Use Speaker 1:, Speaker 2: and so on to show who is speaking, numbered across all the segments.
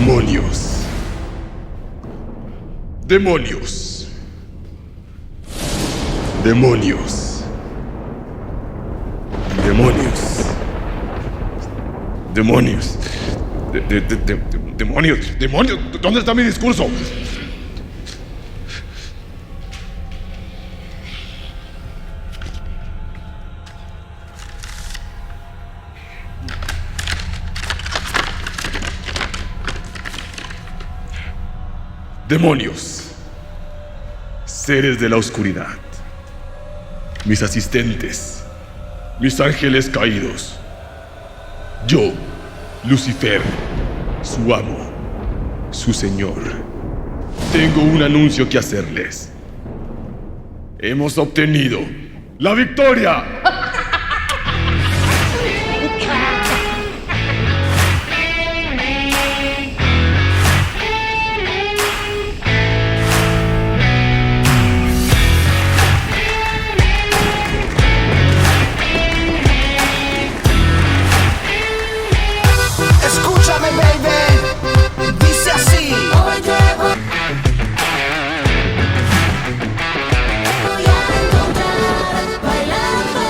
Speaker 1: Demonios. Demonios. Demonios. Demonios. Demonios. Demonios. Demonios. ¿Dónde está mi discurso? Demonios, seres de la oscuridad, mis asistentes, mis ángeles caídos. Yo, Lucifer, su amo, su señor, tengo un anuncio que hacerles. Hemos obtenido la victoria.
Speaker 2: Escúchame, baby, dice así. Hoy llevo. Voy a encontrar bailando.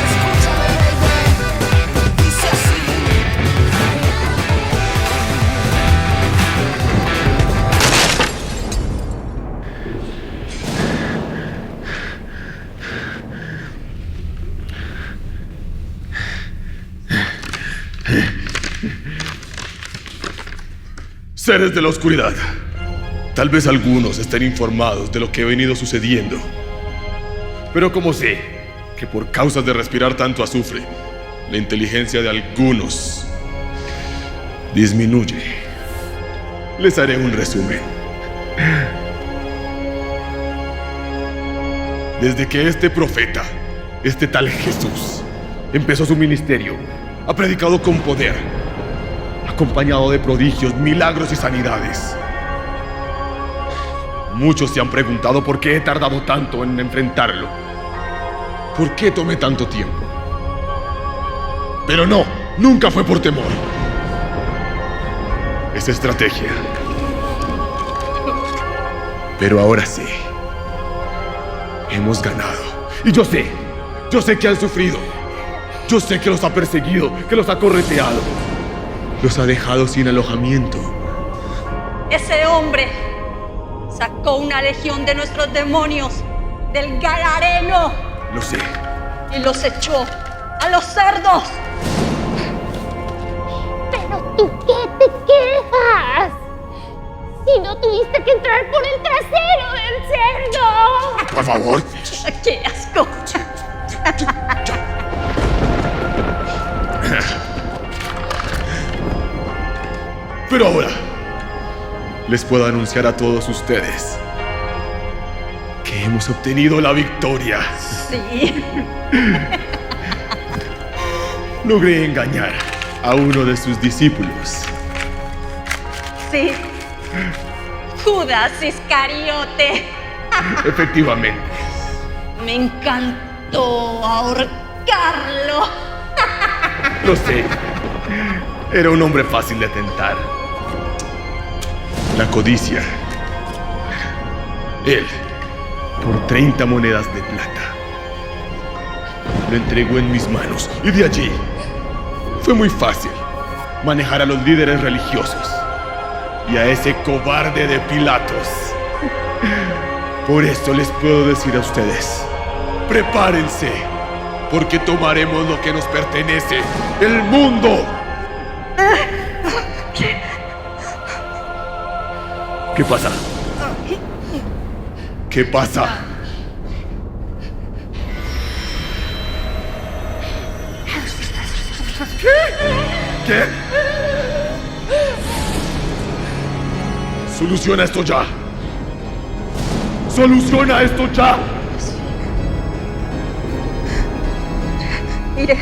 Speaker 2: Escúchame, baby, dice así.
Speaker 1: Seres de la oscuridad, tal vez algunos estén informados de lo que ha venido sucediendo. Pero como sé que por causas de respirar tanto azufre, la inteligencia de algunos disminuye, les haré un resumen. Desde que este profeta, este tal Jesús, empezó su ministerio, ha predicado con poder, acompañado de prodigios, milagros y sanidades. Muchos se han preguntado por qué he tardado tanto en enfrentarlo. ¿Por qué tomé tanto tiempo? Pero no, nunca fue por temor. Es estrategia. Pero ahora sí, hemos ganado. Y yo sé que han sufrido. Yo sé que los ha perseguido, que los ha correteado. Los ha dejado sin alojamiento.
Speaker 3: Ese hombre sacó una legión de nuestros demonios del Gadareno
Speaker 1: Lo sé.
Speaker 3: y los echó a los cerdos.
Speaker 4: ¿Pero tú qué te quejas? Si no tuviste que entrar por el trasero del cerdo.
Speaker 1: Por favor.
Speaker 3: ¡Qué asco!
Speaker 1: Pero ahora les puedo anunciar a todos ustedes que hemos obtenido la victoria.
Speaker 3: Sí.
Speaker 1: Logré engañar a uno de sus discípulos.
Speaker 3: Sí. Judas Iscariote.
Speaker 1: Efectivamente.
Speaker 3: Me encantó ahorcarlo.
Speaker 1: Lo sé. Era un hombre fácil de tentar. La codicia. Él, por 30 monedas de plata, lo entregó en mis manos. Y de allí fue muy fácil manejar a los líderes religiosos y a ese cobarde de Pilatos. Por eso les puedo decir a ustedes: prepárense, porque tomaremos lo que nos pertenece, el mundo. ¿Qué pasa? ¿Qué pasa? ¿Qué? ¡Soluciona esto ya! ¡Soluciona esto ya!
Speaker 3: Mire.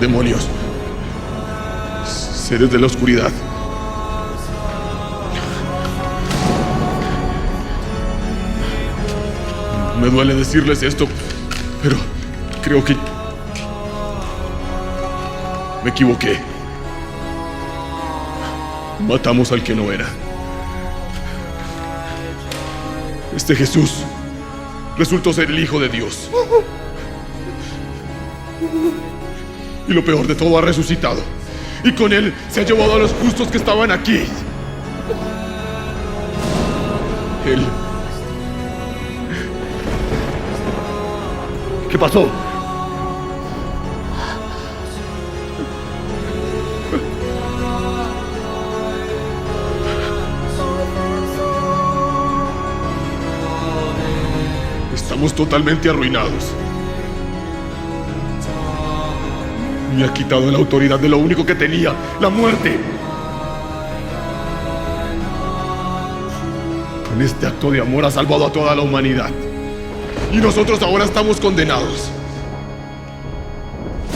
Speaker 1: Demonios. Seres de la oscuridad. Me duele decirles esto, Pero creo que me equivoqué. Matamos al que no era. Este Jesús resultó ser el Hijo de Dios. Y lo peor de todo, ha resucitado. Y con él se ha llevado a los justos que estaban aquí. Él...
Speaker 5: ¿Qué pasó?
Speaker 1: Estamos totalmente arruinados. Me ha quitado la autoridad de lo único que tenía, la muerte. Con este acto de amor ha salvado a toda la humanidad. Y nosotros ahora estamos condenados.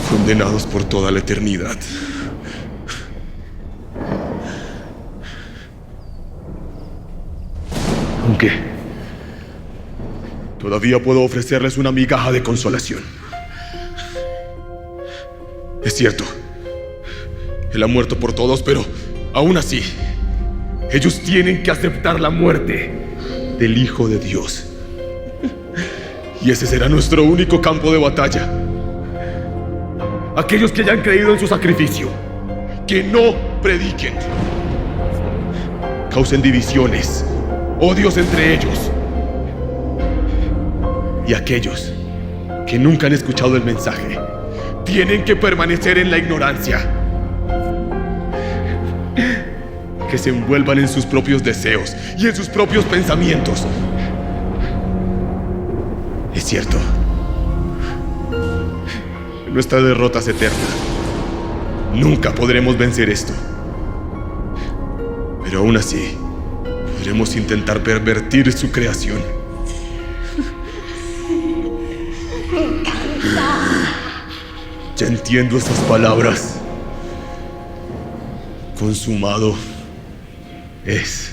Speaker 1: Condenados por toda la eternidad.
Speaker 5: Aunque
Speaker 1: todavía puedo ofrecerles una migaja de consolación. Es cierto, Él ha muerto por todos, pero aún así, ellos tienen que aceptar la muerte del Hijo de Dios. Y ese será nuestro único campo de batalla. Aquellos que hayan creído en su sacrificio, que no prediquen, causen divisiones, odios entre ellos. Y aquellos que nunca han escuchado el mensaje, tienen que permanecer en la ignorancia. Que se envuelvan en sus propios deseos y en sus propios pensamientos. Es cierto, nuestra derrota es eterna. Nunca podremos vencer esto. Pero aún así, podremos intentar pervertir su creación. Ya entiendo esas palabras. Consumado es.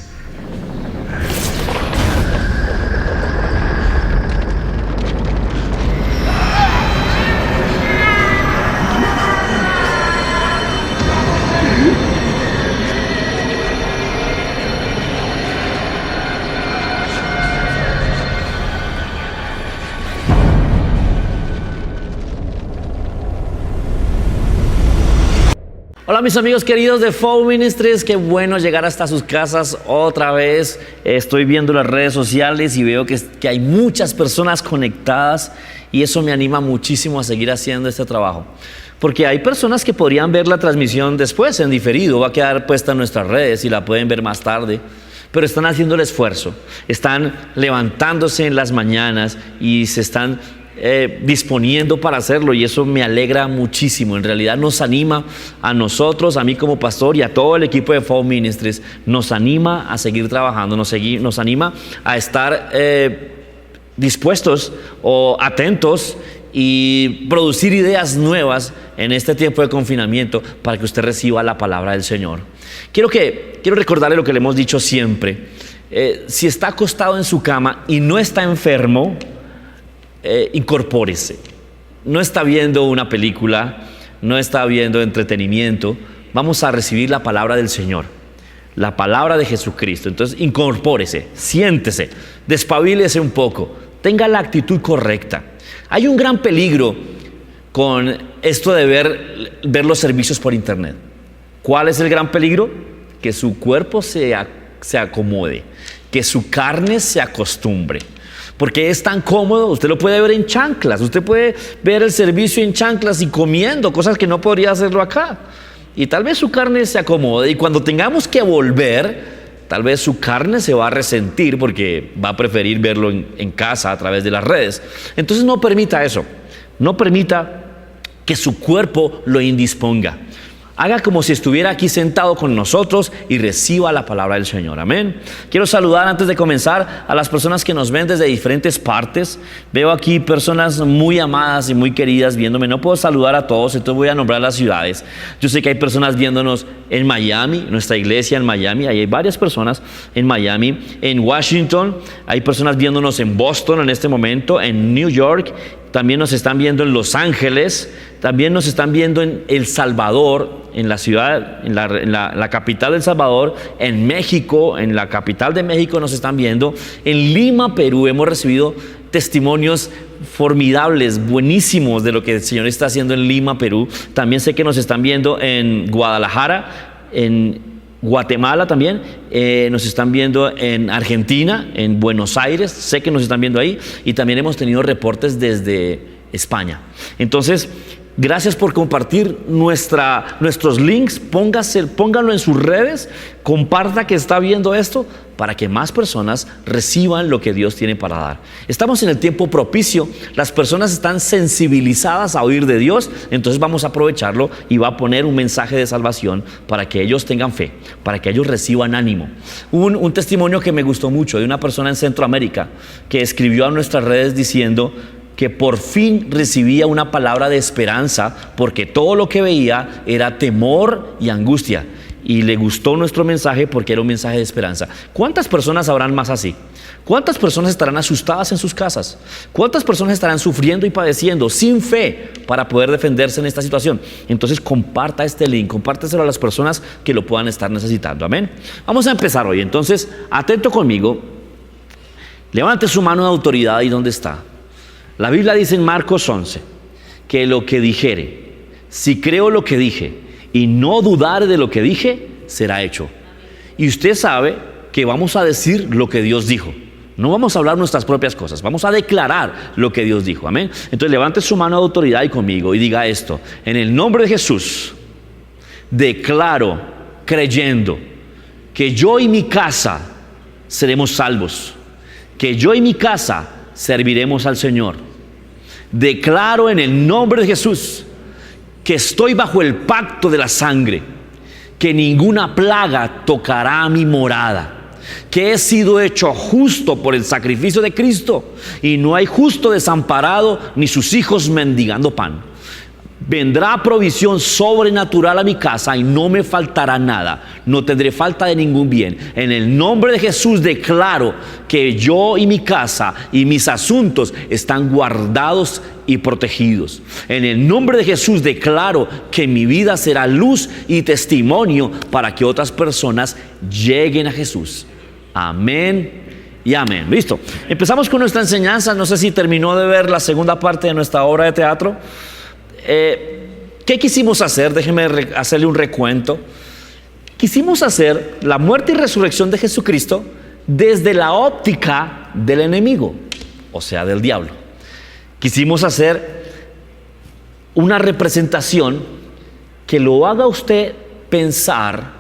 Speaker 6: Hola mis amigos queridos de Flow Ministries, qué bueno llegar hasta sus casas otra vez. Estoy viendo las redes sociales y veo que hay muchas personas conectadas y eso me anima muchísimo a seguir haciendo este trabajo. Porque hay personas que podrían ver la transmisión después en diferido, va a quedar puesta en nuestras redes y la pueden ver más tarde. Pero están haciendo el esfuerzo, están levantándose en las mañanas y se están disponiendo para hacerlo y eso me alegra muchísimo. En realidad nos anima a nosotros, a mí como pastor y a todo el equipo de Flow Ministries, nos anima a seguir trabajando, nos anima a estar dispuestos o atentos y producir ideas nuevas en este tiempo de confinamiento para que usted reciba la palabra del Señor. Quiero recordarle lo que le hemos dicho siempre. Si está acostado en su cama y no está enfermo, incorpórese. No está viendo una película, no está viendo entretenimiento. Vamos a recibir la palabra del Señor, la palabra de Jesucristo. Entonces incorpórese, siéntese, despabilese un poco, tenga la actitud correcta. Hay un gran peligro con esto de ver los servicios por internet. ¿Cuál es el gran peligro? Que su cuerpo se acomode, que su carne se acostumbre. Porque es tan cómodo, usted lo puede ver en chanclas, usted puede ver el servicio en chanclas y comiendo cosas que no podría hacerlo acá. Y tal vez su carne se acomode y cuando tengamos que volver, tal vez su carne se va a resentir porque va a preferir verlo en casa a través de las redes. Entonces no permita eso, no permita que su cuerpo lo indisponga. Haga como si estuviera aquí sentado con nosotros y reciba la palabra del Señor. Amén. Quiero saludar antes de comenzar a las personas que nos ven desde diferentes partes. Veo aquí personas muy amadas y muy queridas viéndome. No puedo saludar a todos, entonces voy a nombrar las ciudades. Yo sé que hay personas viéndonos en Miami, nuestra iglesia en Miami. Ahí hay varias personas en Miami. En Washington, hay personas viéndonos en Boston en este momento, en New York también nos están viendo en Los Ángeles, también nos están viendo en El Salvador, en la ciudad, en la capital de El Salvador, en México, en la capital de México nos están viendo, en Lima, Perú, hemos recibido testimonios formidables, buenísimos de lo que el Señor está haciendo en Lima, Perú. También sé que nos están viendo en Guadalajara, en Guatemala también, nos están viendo en Argentina, en Buenos Aires, sé que nos están viendo ahí, y también hemos tenido reportes desde España. Entonces, gracias por compartir nuestros links, pónganlo en sus redes, comparta que está viendo esto para que más personas reciban lo que Dios tiene para dar. Estamos en el tiempo propicio, las personas están sensibilizadas a oír de Dios, entonces vamos a aprovecharlo y va a poner un mensaje de salvación para que ellos tengan fe, para que ellos reciban ánimo. Un testimonio que me gustó mucho de una persona en Centroamérica que escribió a nuestras redes diciendo que por fin recibía una palabra de esperanza porque todo lo que veía era temor y angustia. Y le gustó nuestro mensaje porque era un mensaje de esperanza. ¿Cuántas personas habrán más así? ¿Cuántas personas estarán asustadas en sus casas? ¿Cuántas personas estarán sufriendo y padeciendo sin fe para poder defenderse en esta situación? Entonces comparta este link, compárteselo a las personas que lo puedan estar necesitando. Amén. Vamos a empezar hoy. Entonces, atento conmigo. Levante su mano de autoridad ahí donde está. La Biblia dice en Marcos 11 que lo que dijere, si creo lo que dije y no dudar de lo que dije, será hecho. Y usted sabe que vamos a decir lo que Dios dijo. No vamos a hablar nuestras propias cosas, vamos a declarar lo que Dios dijo. Amén. Entonces levante su mano de autoridad y conmigo y diga esto: en el nombre de Jesús, declaro, creyendo, que yo y mi casa seremos salvos, que yo y mi casa serviremos al Señor. Declaro en el nombre de Jesús que estoy bajo el pacto de la sangre, que ninguna plaga tocará mi morada, que he sido hecho justo por el sacrificio de Cristo y no hay justo desamparado ni sus hijos mendigando pan. Vendrá provisión sobrenatural a mi casa y no me faltará nada. No tendré falta de ningún bien. En el nombre de Jesús declaro que yo y mi casa y mis asuntos están guardados y protegidos. En el nombre de Jesús declaro que mi vida será luz y testimonio para que otras personas lleguen a Jesús. Amén y amén. Listo. Empezamos con nuestra enseñanza. No sé si terminó de ver la segunda parte de nuestra obra de teatro. ¿Qué quisimos hacer? Déjeme hacerle un recuento. Quisimos hacer la muerte y resurrección de Jesucristo desde la óptica del enemigo, o sea, del diablo. Quisimos hacer una representación que lo haga usted pensar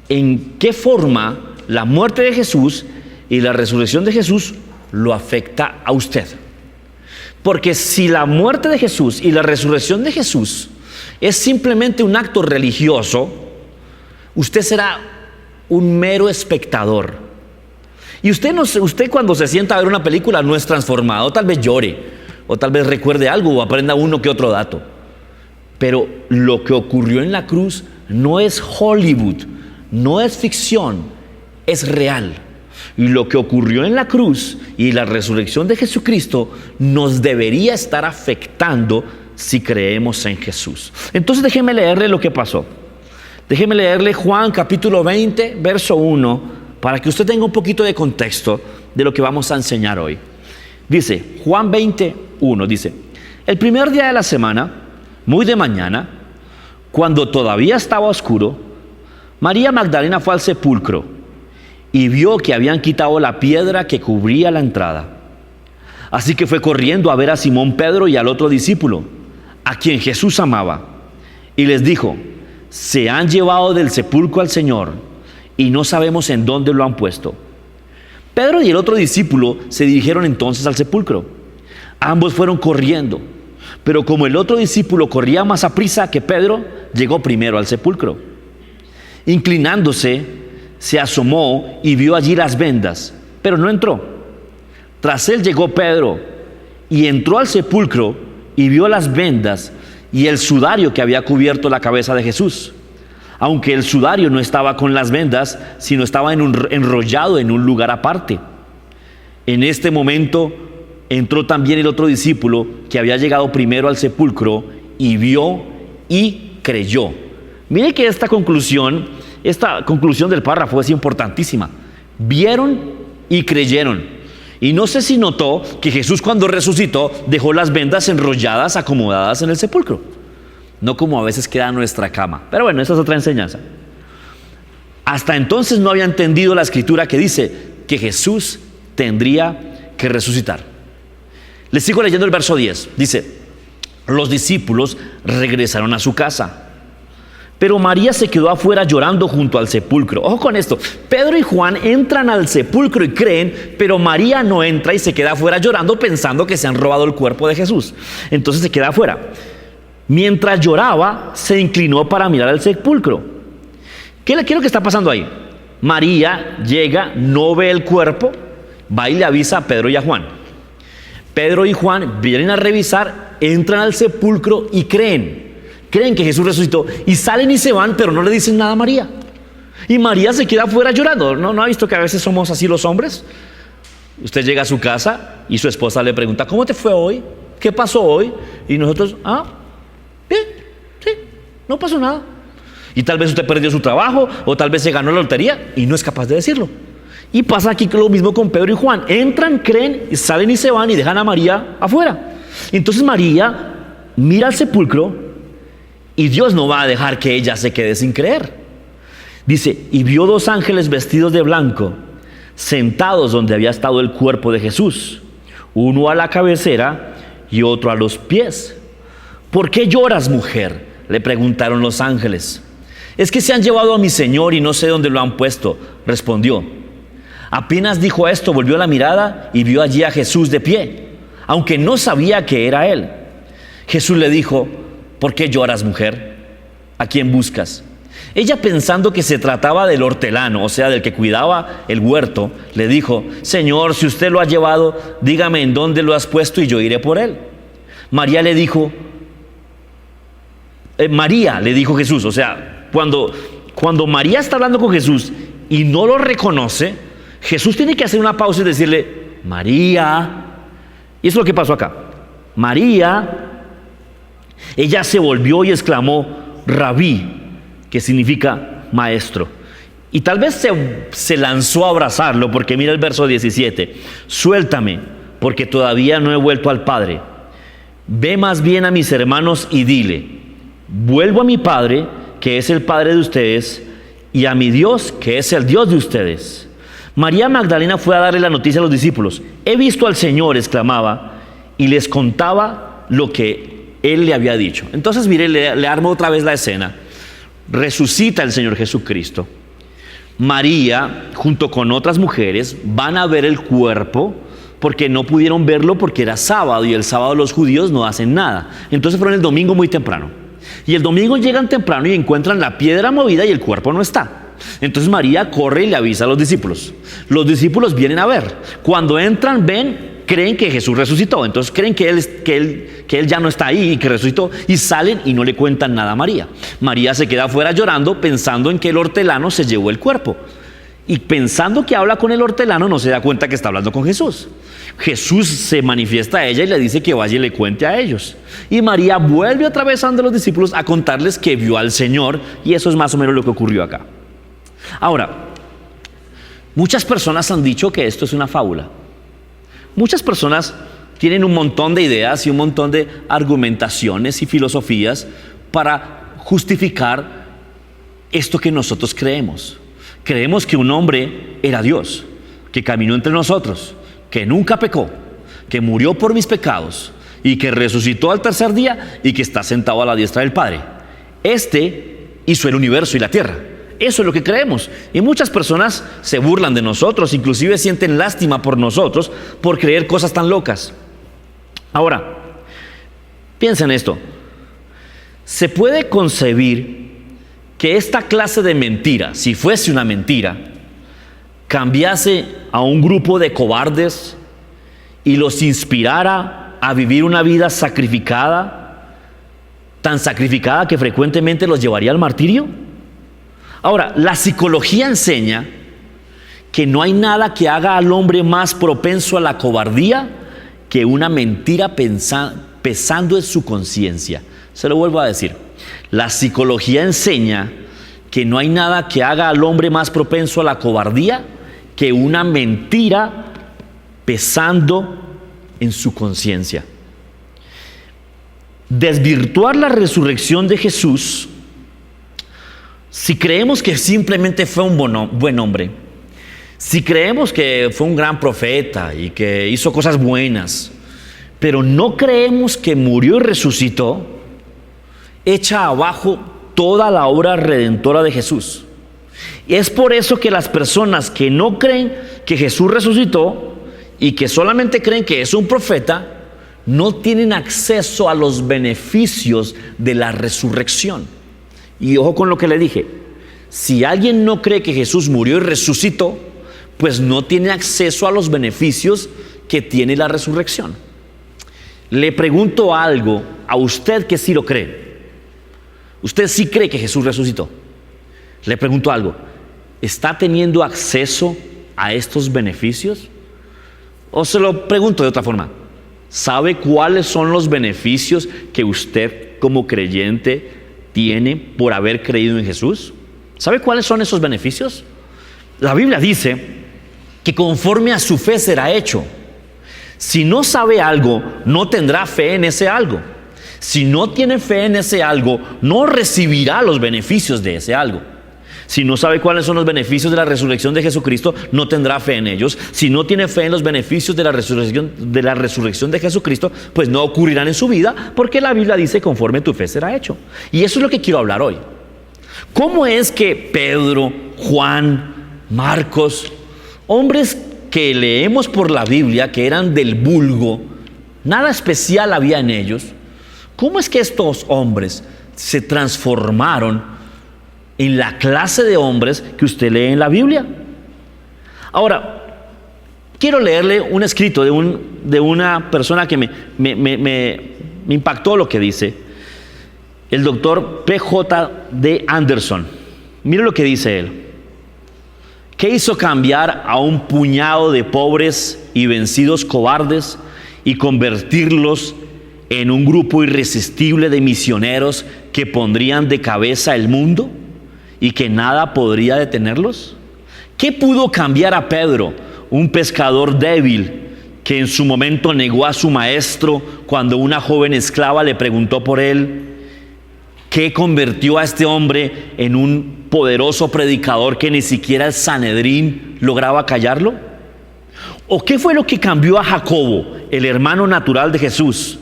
Speaker 6: en qué forma la muerte de Jesús y la resurrección de Jesús lo afecta a usted. Porque si la muerte de Jesús y la resurrección de Jesús es simplemente un acto religioso, usted será un mero espectador. Y usted cuando se sienta a ver una película no es transformado, tal vez llore, o tal vez recuerde algo o aprenda uno que otro dato. Pero lo que ocurrió en la cruz no es Hollywood, no es ficción, es real. Y lo que ocurrió en la cruz y la resurrección de Jesucristo nos debería estar afectando si creemos en Jesús. Entonces déjeme leerle lo que pasó. Déjeme leerle Juan capítulo 20, verso 1, para que usted tenga un poquito de contexto de lo que vamos a enseñar hoy. Dice, Juan 20, 1, dice: el primer día de la semana, muy de mañana, cuando todavía estaba oscuro, María Magdalena fue al sepulcro y vio que habían quitado la piedra que cubría la entrada. Así que fue corriendo a ver a Simón Pedro y al otro discípulo, a quien Jesús amaba, y les dijo: se han llevado del sepulcro al Señor y no sabemos en dónde lo han puesto. Pedro y el otro discípulo se dirigieron entonces al sepulcro. Ambos fueron corriendo, pero como el otro discípulo corría más aprisa que Pedro, llegó primero al sepulcro. Inclinándose, se asomó y vio allí las vendas, pero no entró. Tras él llegó Pedro y entró al sepulcro y vio las vendas y el sudario que había cubierto la cabeza de Jesús, aunque el sudario no estaba con las vendas, sino estaba enrollado en un lugar aparte. En este momento entró también el otro discípulo que había llegado primero al sepulcro y vio y creyó. Mire que esta conclusión del párrafo es importantísima. Vieron y creyeron. Y no sé si notó que Jesús, cuando resucitó, dejó las vendas enrolladas, acomodadas en el sepulcro. No como a veces queda en nuestra cama. Pero bueno, esa es otra enseñanza. Hasta entonces no había entendido la escritura que dice que Jesús tendría que resucitar. Les sigo leyendo el verso 10. Dice: los discípulos regresaron a su casa, pero María se quedó afuera llorando junto al sepulcro. Ojo con esto. Pedro y Juan entran al sepulcro y creen, pero María no entra y se queda afuera llorando pensando que se han robado el cuerpo de Jesús. Entonces se queda afuera. Mientras lloraba, se inclinó para mirar al sepulcro. ¿Qué es lo que está pasando ahí? María llega, no ve el cuerpo, va y le avisa a Pedro y a Juan. Pedro y Juan vienen a revisar, entran al sepulcro y creen que Jesús resucitó, y salen y se van, pero no le dicen nada a María. Y María se queda afuera llorando. ¿No ha visto que a veces somos así los hombres? Usted llega a su casa y su esposa le pregunta: ¿cómo te fue hoy? ¿Qué pasó hoy? Y nosotros: bien, sí, no pasó nada. Y tal vez usted perdió su trabajo, o tal vez se ganó la lotería y no es capaz de decirlo. Y pasa aquí lo mismo con Pedro y Juan. Entran, creen, salen y se van y dejan a María afuera. Entonces María mira al sepulcro y Dios no va a dejar que ella se quede sin creer. Dice: y vio 2 ángeles vestidos de blanco, sentados donde había estado el cuerpo de Jesús, uno a la cabecera y otro a los pies. ¿Por qué lloras, mujer?, le preguntaron los ángeles. Es que se han llevado a mi Señor y no sé dónde lo han puesto, respondió. Apenas dijo esto, volvió la mirada y vio allí a Jesús de pie, aunque no sabía que era él. Jesús le dijo: ¿por qué lloras, mujer? ¿A quién buscas? Ella, pensando que se trataba del hortelano, o sea, del que cuidaba el huerto, le dijo: Señor, si usted lo ha llevado, dígame en dónde lo has puesto y yo iré por él. María le dijo Jesús, o sea, cuando María está hablando con Jesús y no lo reconoce, Jesús tiene que hacer una pausa y decirle: María. Y eso es lo que pasó acá. María. Ella se volvió y exclamó: Rabí, que significa maestro. Y tal vez se lanzó a abrazarlo, porque mira el verso 17: suéltame, porque todavía no he vuelto al Padre. Ve más bien a mis hermanos y dile: vuelvo a mi Padre, que es el Padre de ustedes, y a mi Dios, que es el Dios de ustedes. María Magdalena fue a darle la noticia a los discípulos. He visto al Señor, exclamaba, y les contaba lo que Él le había dicho. Entonces, mire, le armo otra vez la escena. Resucita el Señor Jesucristo. María, junto con otras mujeres, van a ver el cuerpo, porque no pudieron verlo porque era sábado, y el sábado los judíos no hacen nada. Entonces fueron el domingo muy temprano. Y el domingo llegan temprano y encuentran la piedra movida y el cuerpo no está. Entonces María corre y le avisa a los discípulos. Los discípulos vienen a ver. Cuando entran, creen que Jesús resucitó. Entonces creen que él ya no está ahí y que resucitó, y salen y no le cuentan nada a María. María se queda afuera llorando, pensando en que el hortelano se llevó el cuerpo. Y pensando que habla con el hortelano, no se da cuenta que está hablando con Jesús. Jesús se manifiesta a ella y le dice que vaya y le cuente a ellos. Y María vuelve otra vez ante los discípulos a contarles que vio al Señor, y eso es más o menos lo que ocurrió acá. Ahora, muchas personas han dicho que esto es una fábula. Muchas personas tienen un montón de ideas y un montón de argumentaciones y filosofías para justificar esto que nosotros creemos. Creemos que un hombre era Dios, que caminó entre nosotros, que nunca pecó, que murió por mis pecados y que resucitó al tercer día y que está sentado a la diestra del Padre. Este hizo el universo y la tierra. Eso es lo que creemos. Y muchas personas se burlan de nosotros, inclusive sienten lástima por nosotros por creer cosas tan locas. Ahora, piensa en esto. ¿Se puede concebir que esta clase de mentira, si fuese una mentira, cambiase a un grupo de cobardes y los inspirara a vivir una vida sacrificada, tan sacrificada que frecuentemente los llevaría al martirio? Ahora, la psicología enseña que no hay nada que haga al hombre más propenso a la cobardía que una mentira pesando en su conciencia. Se lo vuelvo a decir. La psicología enseña que no hay nada que haga al hombre más propenso a la cobardía que una mentira pesando en su conciencia. Desvirtuar la resurrección de Jesús, si creemos que simplemente fue un buen hombre, si creemos que fue un gran profeta y que hizo cosas buenas, pero no creemos que murió y resucitó, echa abajo toda la obra redentora de Jesús. Y es por eso que las personas que no creen que Jesús resucitó y que solamente creen que es un profeta, no tienen acceso a los beneficios de la resurrección. Y ojo con lo que le dije, si alguien no cree que Jesús murió y resucitó, pues no tiene acceso a los beneficios que tiene la resurrección. Le pregunto algo a usted que sí lo cree. ¿Usted sí cree que Jesús resucitó? Le pregunto algo, ¿está teniendo acceso a estos beneficios? O se lo pregunto de otra forma, ¿sabe cuáles son los beneficios que usted como creyente tiene por haber creído en Jesús? ¿Sabe cuáles son esos beneficios? La Biblia dice que conforme a su fe será hecho. Si no sabe algo, no tendrá fe en ese algo. Si no tiene fe en ese algo, no recibirá los beneficios de ese algo. Si no sabe cuáles son los beneficios de la resurrección de Jesucristo, no tendrá fe en ellos. Si no tiene fe en los beneficios de la resurrección de Jesucristo, pues no ocurrirán en su vida, porque la Biblia dice conforme tu fe será hecho. Y eso es lo que quiero hablar hoy. ¿Cómo es que Pedro, Juan, Marcos, hombres que leemos por la Biblia, que eran del vulgo, nada especial había en ellos, cómo es que estos hombres se transformaron en la clase de hombres que usted lee en la Biblia? Ahora, quiero leerle un escrito de una persona que me impactó lo que dice, el doctor P.J.D. Anderson. Mire lo que dice él. ¿Qué hizo cambiar a un puñado de pobres y vencidos cobardes y convertirlos en un grupo irresistible de misioneros que pondrían de cabeza el mundo y que nada podría detenerlos? ¿Qué pudo cambiar a Pedro, un pescador débil que en su momento negó a su maestro cuando una joven esclava le preguntó por él? ¿Qué convirtió a este hombre en un poderoso predicador que ni siquiera el Sanedrín lograba callarlo? ¿O qué fue lo que cambió a Jacobo, el hermano natural de Jesús,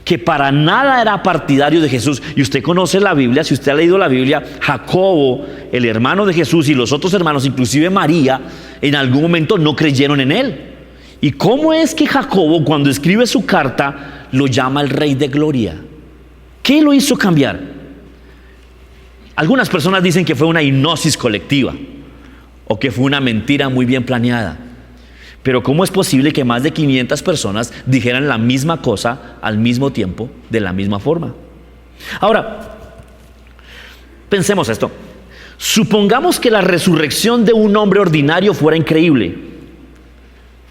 Speaker 6: que para nada era partidario de Jesús? Y usted conoce la Biblia, si usted ha leído la Biblia, Jacobo, el hermano de Jesús, y los otros hermanos, inclusive María, en algún momento no creyeron en él. ¿Y cómo es que Jacobo, cuando escribe su carta, lo llama el Rey de Gloria? ¿Qué lo hizo cambiar? Algunas personas dicen que fue una hipnosis colectiva o que fue una mentira muy bien planeada. Pero ¿cómo es posible que más de 500 personas dijeran la misma cosa al mismo tiempo, de la misma forma? Ahora, pensemos esto. Supongamos que la resurrección de un hombre ordinario fuera increíble,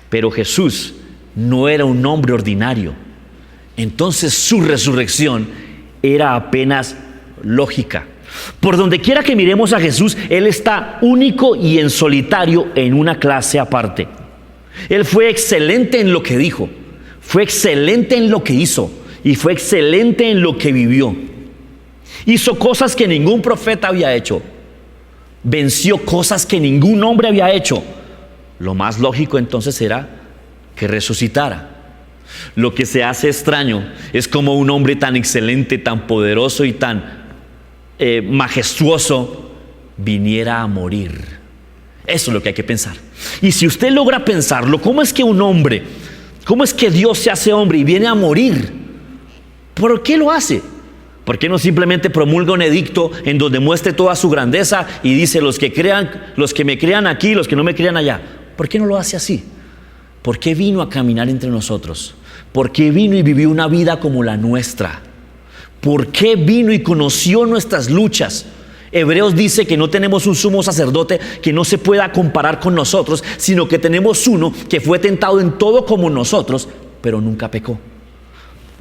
Speaker 6: pero Jesús no era un hombre ordinario. Entonces su resurrección era apenas lógica. Por donde quiera que miremos a Jesús, Él está único y en solitario en una clase aparte. Él fue excelente en lo que dijo, fue excelente en lo que hizo y fue excelente en lo que vivió. Hizo cosas que ningún profeta había hecho, venció cosas que ningún hombre había hecho. Lo más lógico entonces era que resucitara. Lo que se hace extraño es como un hombre tan excelente, tan poderoso y tan majestuoso viniera a morir. Eso es lo que hay que pensar. Y si usted logra pensarlo, ¿cómo es que un hombre, cómo es que Dios se hace hombre y viene a morir? ¿Por qué lo hace? ¿Por qué no simplemente promulga un edicto en donde muestre toda su grandeza y dice los que me crean aquí, los que no me crean allá? ¿Por qué no lo hace así? ¿Por qué vino a caminar entre nosotros? ¿Por qué vino y vivió una vida como la nuestra? ¿Por qué vino y conoció nuestras luchas? Hebreos dice que no tenemos un sumo sacerdote que no se pueda comparar con nosotros, sino que tenemos uno que fue tentado en todo como nosotros pero nunca pecó.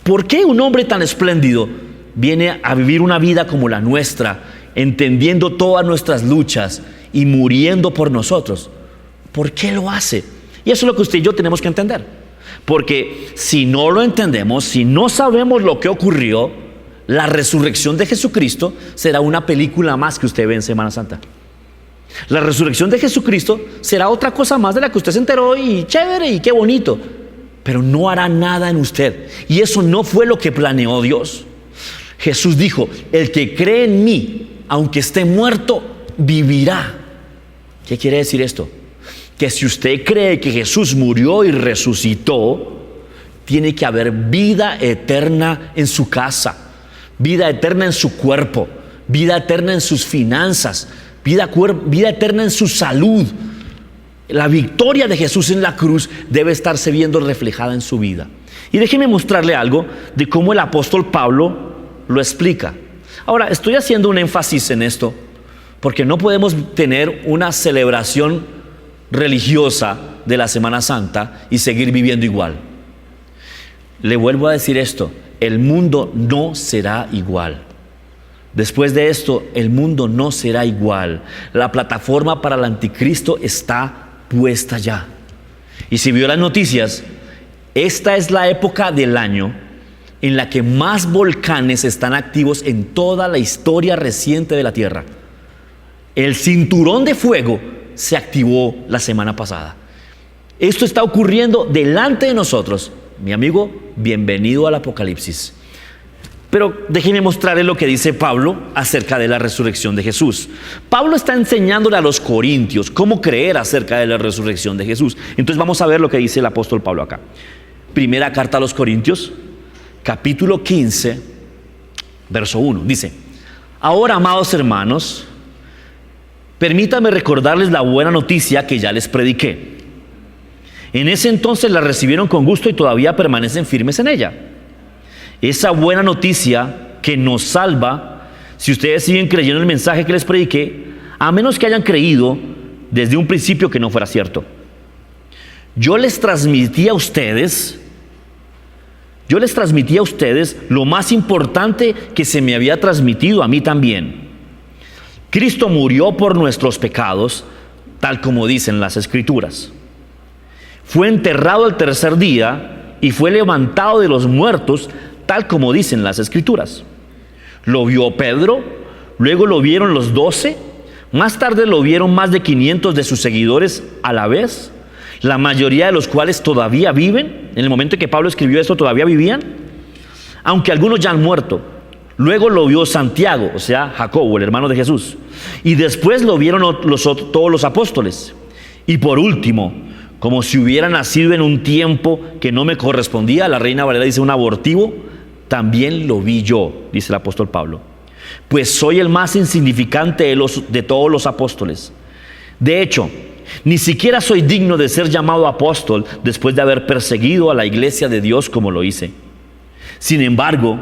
Speaker 6: ¿Por qué un hombre tan espléndido viene a vivir una vida como la nuestra, entendiendo todas nuestras luchas y muriendo por nosotros? ¿Por qué lo hace? Y eso es lo que usted y yo tenemos que entender. Porque si no lo entendemos, si no sabemos lo que ocurrió, la resurrección de Jesucristo será una película más que usted ve en Semana Santa. La resurrección de Jesucristo será otra cosa más de la que usted se enteró y chévere y qué bonito, pero no hará nada en usted. Y eso no fue lo que planeó Dios. Jesús dijo: el que cree en mí, aunque esté muerto, vivirá. ¿Qué quiere decir esto? Que si usted cree que Jesús murió y resucitó, tiene que haber vida eterna en su casa, vida eterna en su cuerpo, vida eterna en sus finanzas, vida eterna en su salud. La victoria de Jesús en la cruz debe estarse viendo reflejada en su vida. Y déjeme mostrarle algo de cómo el apóstol Pablo lo explica. Ahora, estoy haciendo un énfasis en esto porque no podemos tener una celebración religiosa de la Semana Santa y seguir viviendo igual. Le vuelvo a decir esto: el mundo no será igual. Después de esto, el mundo no será igual. La plataforma para el anticristo está puesta ya. Y si vio las noticias, esta es la época del año en la que más volcanes están activos en toda la historia reciente de la Tierra. El cinturón de fuego se activó la semana pasada. Esto está ocurriendo delante de nosotros. Mi amigo, bienvenido al Apocalipsis. Pero déjenme mostrarles lo que dice Pablo acerca de la resurrección de Jesús. Pablo está enseñándole a los corintios cómo creer acerca de la resurrección de Jesús. Entonces vamos a ver lo que dice el apóstol Pablo acá. Primera carta a los Corintios, capítulo 15, verso 1. Dice: ahora, amados hermanos, permítanme recordarles la buena noticia que ya les prediqué. En ese entonces la recibieron con gusto y todavía permanecen firmes en ella. Esa buena noticia que nos salva, si ustedes siguen creyendo el mensaje que les prediqué, a menos que hayan creído desde un principio que no fuera cierto. Yo les transmití a ustedes lo más importante que se me había transmitido a mí también. Cristo murió por nuestros pecados, tal como dicen las Escrituras. Fue enterrado al tercer día y fue levantado de los muertos, tal como dicen las Escrituras. Lo vio Pedro, luego lo vieron los 12, más tarde lo vieron más de 500 de sus seguidores a la vez, la mayoría de los cuales todavía viven. En el momento en que Pablo escribió esto, todavía vivían, aunque algunos ya han muerto. Luego lo vio Santiago, o sea, Jacobo, el hermano de Jesús, y después lo vieron todos los apóstoles. Y por último, como si hubiera nacido en un tiempo que no me correspondía, la Reina Valera dice un abortivo, también lo vi yo, dice el apóstol Pablo, pues soy el más insignificante de todos los apóstoles. De hecho, ni siquiera soy digno de ser llamado apóstol después de haber perseguido a la iglesia de Dios como lo hice. Sin embargo,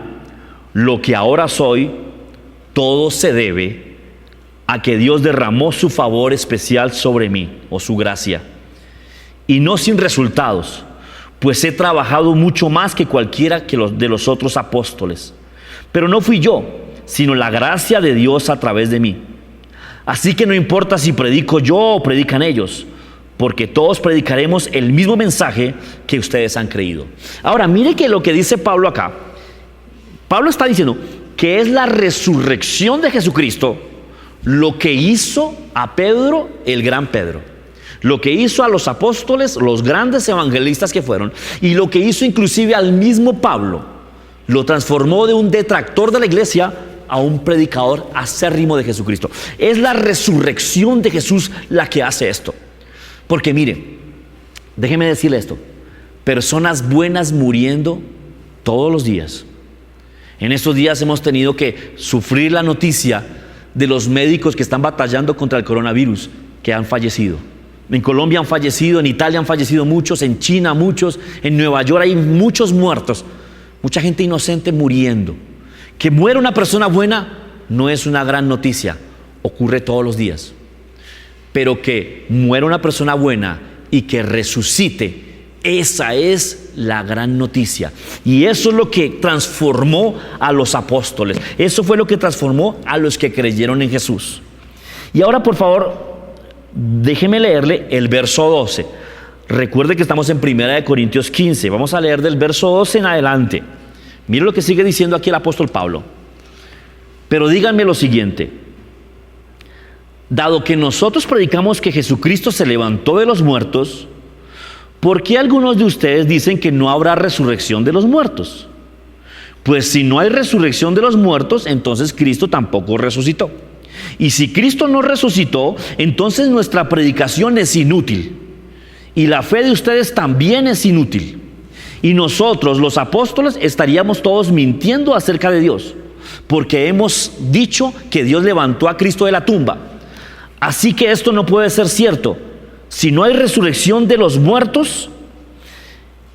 Speaker 6: lo que ahora soy, todo se debe a que Dios derramó su favor especial sobre mí, o su gracia, y no sin resultados, pues he trabajado mucho más que cualquiera de los otros apóstoles. Pero no fui yo, sino la gracia de Dios a través de mí. Así que no importa si predico yo o predican ellos, porque todos predicaremos el mismo mensaje que ustedes han creído. Ahora, mire que lo que dice Pablo acá. Pablo está diciendo que es la resurrección de Jesucristo lo que hizo a Pedro, el gran Pedro, lo que hizo a los apóstoles, los grandes evangelistas que fueron, y lo que hizo inclusive al mismo Pablo. Lo transformó de un detractor de la iglesia a un predicador acérrimo de Jesucristo. Es la resurrección de Jesús la que hace esto. Porque mire, déjeme decirle esto: personas buenas muriendo todos los días. En estos días hemos tenido que sufrir la noticia de los médicos que están batallando contra el coronavirus, que han fallecido. En Colombia han fallecido, en Italia han fallecido muchos, en China muchos, en Nueva York hay muchos muertos, mucha gente inocente muriendo. Que muera una persona buena no es una gran noticia, ocurre todos los días. Pero que muera una persona buena y que resucite Esa es la gran noticia. Y eso es lo que transformó a los apóstoles. Eso fue lo que transformó a los que creyeron en Jesús. Y ahora, por favor, déjeme leerle el verso 12. Recuerde que estamos en 1 Corintios 15. Vamos a leer del verso 12 en adelante. Mire lo que sigue diciendo aquí el apóstol Pablo. Pero díganme lo siguiente: dado que nosotros predicamos que Jesucristo se levantó de los muertos, ¿por qué algunos de ustedes dicen que no habrá resurrección de los muertos? Pues si no hay resurrección de los muertos, entonces Cristo tampoco resucitó. Y si Cristo no resucitó, entonces nuestra predicación es inútil. Y la fe de ustedes también es inútil. Y nosotros, los apóstoles, estaríamos todos mintiendo acerca de Dios, porque hemos dicho que Dios levantó a Cristo de la tumba. Así que esto no puede ser cierto. Si no hay resurrección de los muertos,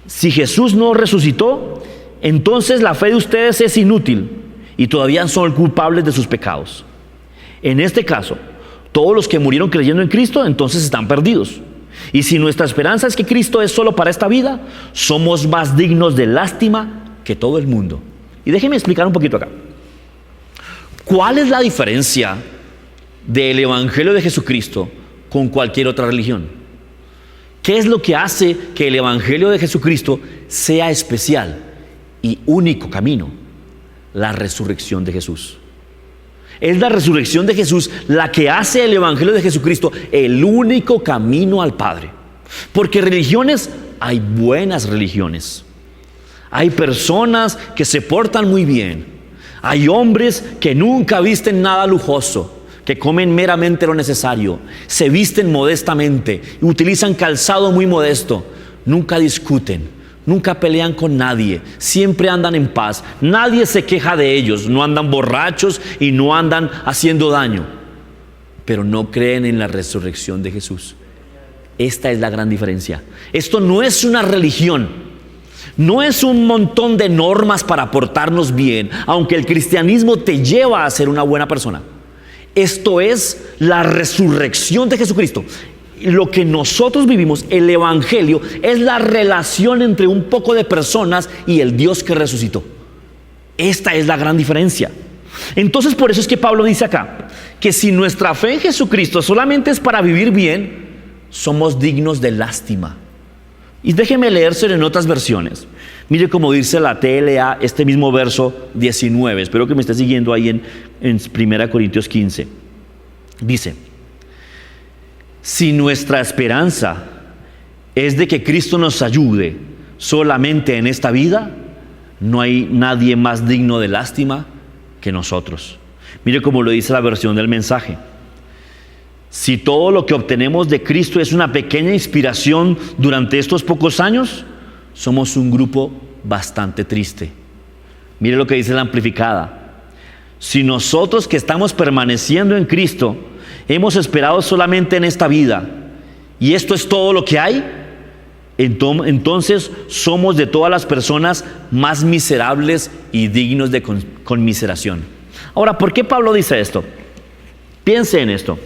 Speaker 6: si Jesús no resucitó, entonces la fe de ustedes es inútil y todavía son culpables de sus pecados. En este caso, todos los que murieron creyendo en Cristo, entonces están perdidos. Y si nuestra esperanza es que Cristo es solo para esta vida, somos más dignos de lástima que todo el mundo. Y déjenme explicar un poquito acá. ¿Cuál es la diferencia del Evangelio de Jesucristo con cualquier otra religión? ¿Qué es lo que hace que el Evangelio de Jesucristo sea especial y único camino? La resurrección de Jesús. Es la resurrección de Jesús la que hace el Evangelio de Jesucristo el único camino al Padre. Porque religiones, hay buenas religiones. Hay personas que se portan muy bien. Hay hombres que nunca visten nada lujoso, que comen meramente lo necesario, se visten modestamente, utilizan calzado muy modesto, nunca discuten, nunca pelean con nadie, siempre andan en paz, nadie se queja de ellos, no andan borrachos y no andan haciendo daño, pero no creen en la resurrección de Jesús. Esta es la gran diferencia. Esto no es una religión, no es un montón de normas para portarnos bien, aunque el cristianismo te lleva a ser una buena persona. Esto es la resurrección de Jesucristo. Lo que nosotros vivimos, el Evangelio, es la relación entre un poco de personas y el Dios que resucitó. Esta es la gran diferencia. Entonces, por eso es que Pablo dice acá, que si nuestra fe en Jesucristo solamente es para vivir bien, somos dignos de lástima. Y déjeme leérselo en otras versiones. Mire cómo dice la TLA este mismo verso 19. Espero que me esté siguiendo ahí en 1 Corintios 15. Dice: si nuestra esperanza es de que Cristo nos ayude solamente en esta vida, no hay nadie más digno de lástima que nosotros. Mire cómo lo dice la versión del mensaje. Si todo lo que obtenemos de Cristo es una pequeña inspiración durante estos pocos años, somos un grupo bastante triste. Mire lo que dice la amplificada. Si nosotros que estamos permaneciendo en Cristo hemos esperado solamente en esta vida y esto es todo lo que hay, entonces somos de todas las personas más miserables y dignos de conmiseración. Ahora, ¿por qué Pablo dice esto? Piense en esto.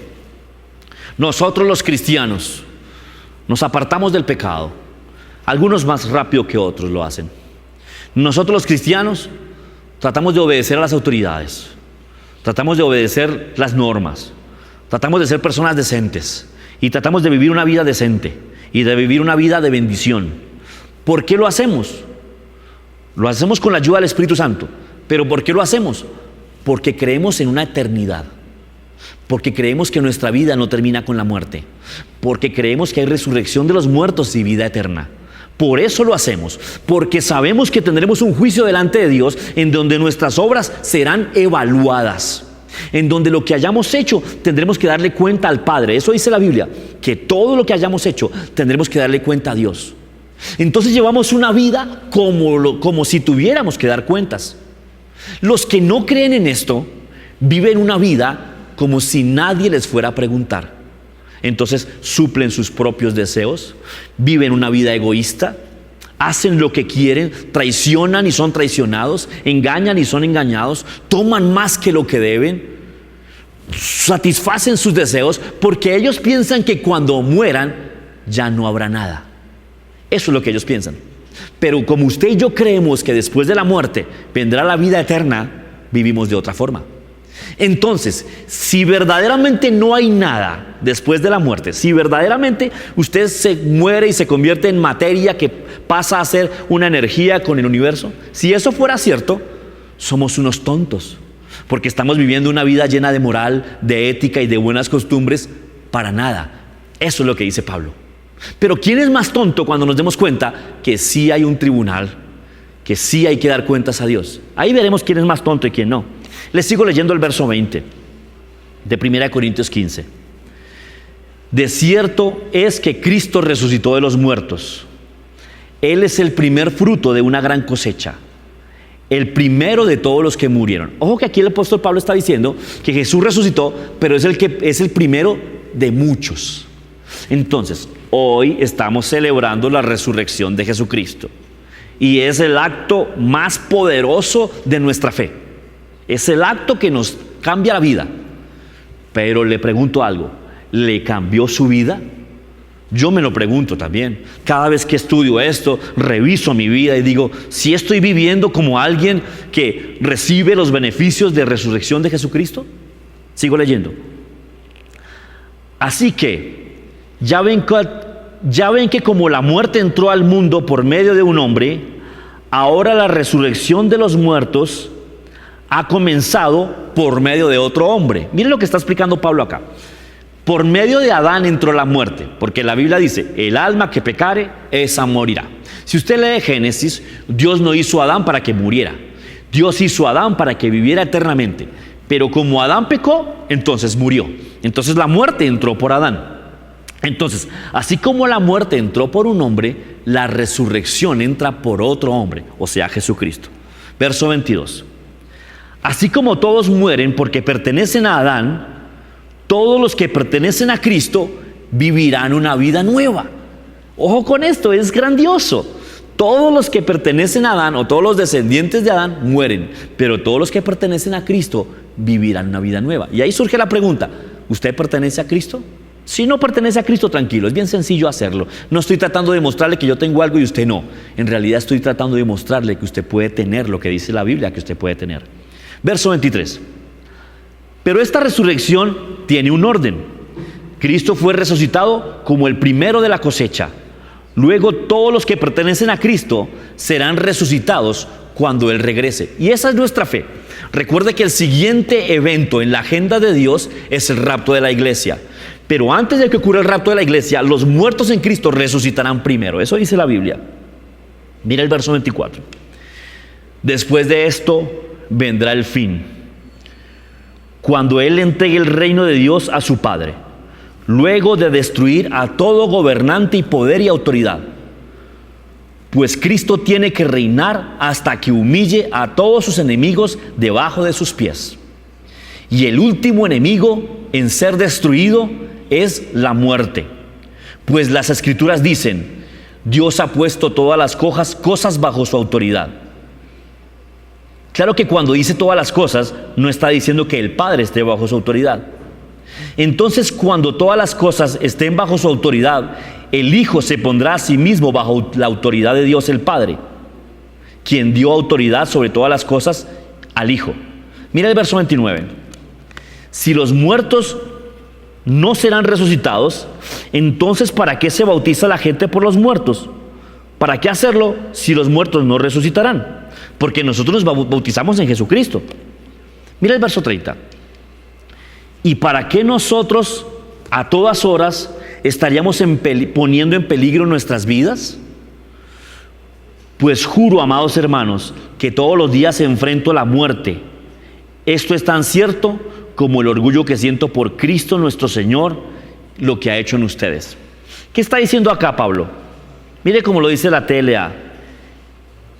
Speaker 6: Nosotros los cristianos nos apartamos del pecado. Algunos más rápido que otros lo hacen. Nosotros los cristianos tratamos de obedecer a las autoridades. Tratamos de obedecer las normas. Tratamos de ser personas decentes. Y tratamos de vivir una vida decente. Y de vivir una vida de bendición. ¿Por qué lo hacemos? Lo hacemos con la ayuda del Espíritu Santo. ¿Pero por qué lo hacemos? Porque creemos en una eternidad. Porque creemos que nuestra vida no termina con la muerte. Porque creemos que hay resurrección de los muertos y vida eterna. Por eso lo hacemos. Porque sabemos que tendremos un juicio delante de Dios en donde nuestras obras serán evaluadas. En donde lo que hayamos hecho tendremos que darle cuenta al Padre. Eso dice la Biblia, que todo lo que hayamos hecho tendremos que darle cuenta a Dios. Entonces llevamos una vida como si tuviéramos que dar cuentas. Los que no creen en esto viven una vida como si nadie les fuera a preguntar. Entonces suplen sus propios deseos, viven una vida egoísta, hacen lo que quieren, traicionan y son traicionados, engañan y son engañados, toman más que lo que deben, satisfacen sus deseos porque ellos piensan que cuando mueran ya no habrá nada. Eso es lo que ellos piensan. Pero como usted y yo creemos que después de la muerte vendrá la vida eterna, vivimos de otra forma. Entonces, si verdaderamente no hay nada después de la muerte, si verdaderamente usted se muere y se convierte en materia que pasa a ser una energía con el universo, si eso fuera cierto, somos unos tontos, porque estamos viviendo una vida llena de moral, de ética y de buenas costumbres para nada. Eso es lo que dice Pablo. Pero ¿quién es más tonto cuando nos demos cuenta que sí hay un tribunal, que sí hay que dar cuentas a Dios? Ahí veremos quién es más tonto y quién no. Les sigo leyendo el verso 20 de 1 Corintios 15. De cierto es que Cristo resucitó de los muertos. Él es el primer fruto de una gran cosecha, el primero de todos los que murieron. Ojo que aquí el apóstol Pablo está diciendo que Jesús resucitó, pero es el primero de muchos. Entonces, hoy estamos celebrando la resurrección de Jesucristo y es el acto más poderoso de nuestra fe. Es el acto que nos cambia la vida. Pero le pregunto algo, ¿le cambió su vida? Yo me lo pregunto también. Cada vez que estudio esto, reviso mi vida y digo, ¿si estoy viviendo como alguien que recibe los beneficios de resurrección de Jesucristo? Sigo leyendo. Así que, ya ven que como la muerte entró al mundo por medio de un hombre, ahora la resurrección de los muertos ha comenzado por medio de otro hombre. Miren lo que está explicando Pablo acá. Por medio de Adán entró la muerte, porque la Biblia dice, el alma que pecare, esa morirá. Si usted lee Génesis, Dios no hizo a Adán para que muriera. Dios hizo a Adán para que viviera eternamente. Pero como Adán pecó, entonces murió. Entonces la muerte entró por Adán. Entonces, así como la muerte entró por un hombre, la resurrección entra por otro hombre, o sea, Jesucristo. Verso 22. Así como todos mueren porque pertenecen a Adán, todos los que pertenecen a Cristo vivirán una vida nueva. Ojo con esto, es grandioso. Todos los que pertenecen a Adán o todos los descendientes de Adán mueren, pero todos los que pertenecen a Cristo vivirán una vida nueva. Y ahí surge la pregunta, ¿usted pertenece a Cristo? Si no pertenece a Cristo, tranquilo, es bien sencillo hacerlo. No estoy tratando de mostrarle que yo tengo algo y usted no. En realidad estoy tratando de mostrarle que usted puede tener lo que dice la Biblia que usted puede tener. Verso 23. Pero esta resurrección tiene un orden. Cristo fue resucitado como el primero de la cosecha. Luego todos los que pertenecen a Cristo serán resucitados cuando Él regrese. Y esa es nuestra fe. Recuerde que el siguiente evento en la agenda de Dios es el rapto de la iglesia. Pero antes de que ocurra el rapto de la iglesia, los muertos en Cristo resucitarán primero. Eso dice la Biblia. Mira el verso 24. Después de esto vendrá el fin, cuando Él entregue el reino de Dios a su Padre, luego de destruir a todo gobernante y poder y autoridad. Pues Cristo tiene que reinar hasta que humille a todos sus enemigos debajo de sus pies. Y el último enemigo en ser destruido es la muerte. Pues las Escrituras dicen, Dios ha puesto todas las cosas bajo su autoridad. Claro que cuando dice todas las cosas, no está diciendo que el Padre esté bajo su autoridad. Entonces, cuando todas las cosas estén bajo su autoridad, el Hijo se pondrá a sí mismo bajo la autoridad de Dios el Padre, quien dio autoridad sobre todas las cosas al Hijo. Mira el verso 29. Si los muertos no serán resucitados, entonces ¿para qué se bautiza la gente por los muertos? ¿Para qué hacerlo si los muertos no resucitarán? Porque nosotros nos bautizamos en Jesucristo. Mira el verso 30. ¿Y para qué nosotros a todas horas estaríamos poniendo en peligro nuestras vidas? Pues juro, amados hermanos, que todos los días enfrento la muerte. Esto es tan cierto como el orgullo que siento por Cristo nuestro Señor, lo que ha hecho en ustedes. ¿Qué está diciendo acá Pablo? Mire cómo lo dice la TLA.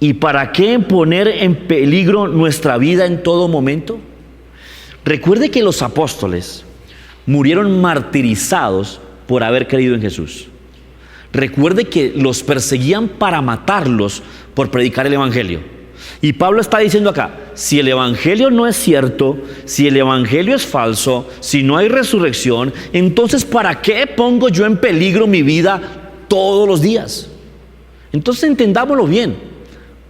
Speaker 6: ¿Y para qué poner en peligro nuestra vida en todo momento? Recuerde que los apóstoles murieron martirizados por haber creído en Jesús. Recuerde que los perseguían para matarlos por predicar el Evangelio. Y Pablo está diciendo acá, si el Evangelio no es cierto, si el Evangelio es falso, si no hay resurrección, entonces ¿para qué pongo yo en peligro mi vida todos los días? Entonces entendámoslo bien.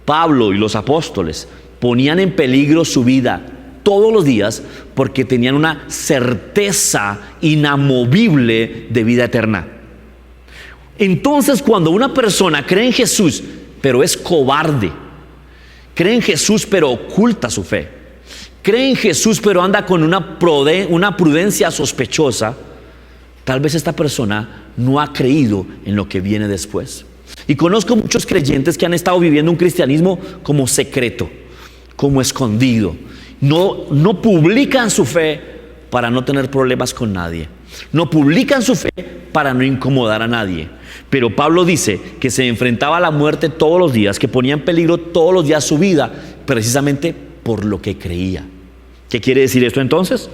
Speaker 6: Pablo y los apóstoles ponían en peligro su vida todos los días porque tenían una certeza inamovible de vida eterna. Entonces, cuando una persona cree en Jesús, pero es cobarde, cree en Jesús, pero oculta su fe, cree en Jesús, pero anda con una prudencia sospechosa, tal vez esta persona no ha creído en lo que viene después. Y conozco muchos creyentes que han estado viviendo un cristianismo como secreto, como escondido. No publican su fe para no tener problemas con nadie. No publican su fe para no incomodar a nadie. Pero Pablo dice que se enfrentaba a la muerte todos los días, que ponía en peligro todos los días su vida, precisamente por lo que creía. ¿Qué quiere decir esto entonces?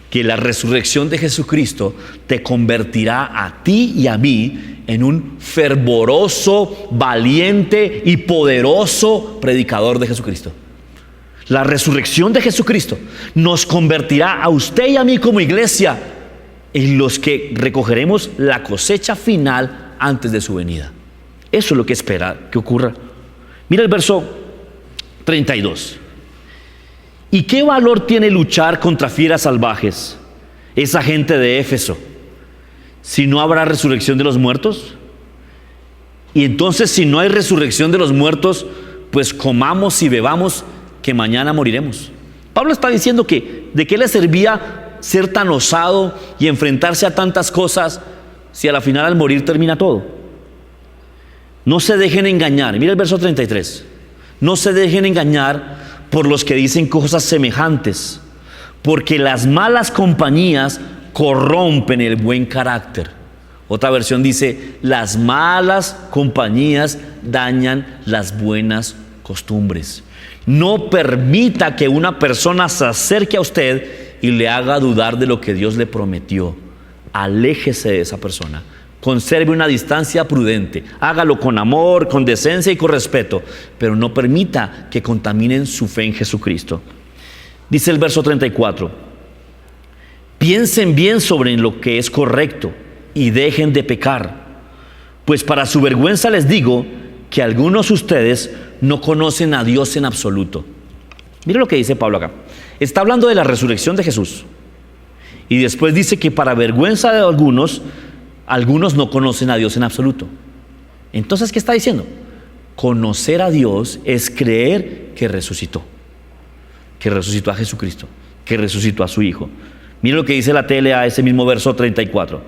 Speaker 6: Que la resurrección de Jesucristo te convertirá a ti y a mí en un fervoroso, valiente y poderoso predicador de Jesucristo. La resurrección de Jesucristo nos convertirá a usted y a mí como iglesia en los que recogeremos la cosecha final antes de su venida. Eso es lo que espera que ocurra. Mira el verso 32. ¿Y qué valor tiene luchar contra fieras salvajes, esa gente de Éfeso, si no habrá resurrección de los muertos? Y entonces, si no hay resurrección de los muertos, pues comamos y bebamos, que mañana moriremos. Pablo está diciendo que ¿de qué le servía ser tan osado y enfrentarse a tantas cosas si a la final al morir termina todo? No se dejen engañar. Mira el verso 33. No se dejen engañar por los que dicen cosas semejantes, porque las malas compañías corrompen el buen carácter. Otra versión dice, las malas compañías dañan las buenas costumbres. No permita que una persona se acerque a usted y le haga dudar de lo que Dios le prometió. Aléjese de esa persona. Conserve una distancia prudente. Hágalo con amor, con decencia y con respeto, pero no permita que contaminen su fe en Jesucristo. Dice el verso 34. Piensen bien sobre lo que es correcto y dejen de pecar, pues para su vergüenza les digo que algunos de ustedes no conocen a Dios en absoluto. Mire lo que dice Pablo acá. Está hablando de la resurrección de Jesús. Y después dice que para vergüenza de algunos no conocen a Dios en absoluto. Entonces, ¿qué está diciendo? Conocer a Dios es creer que resucitó a Jesucristo, que resucitó a su Hijo. Mire lo que dice la TLA, ese mismo verso 34.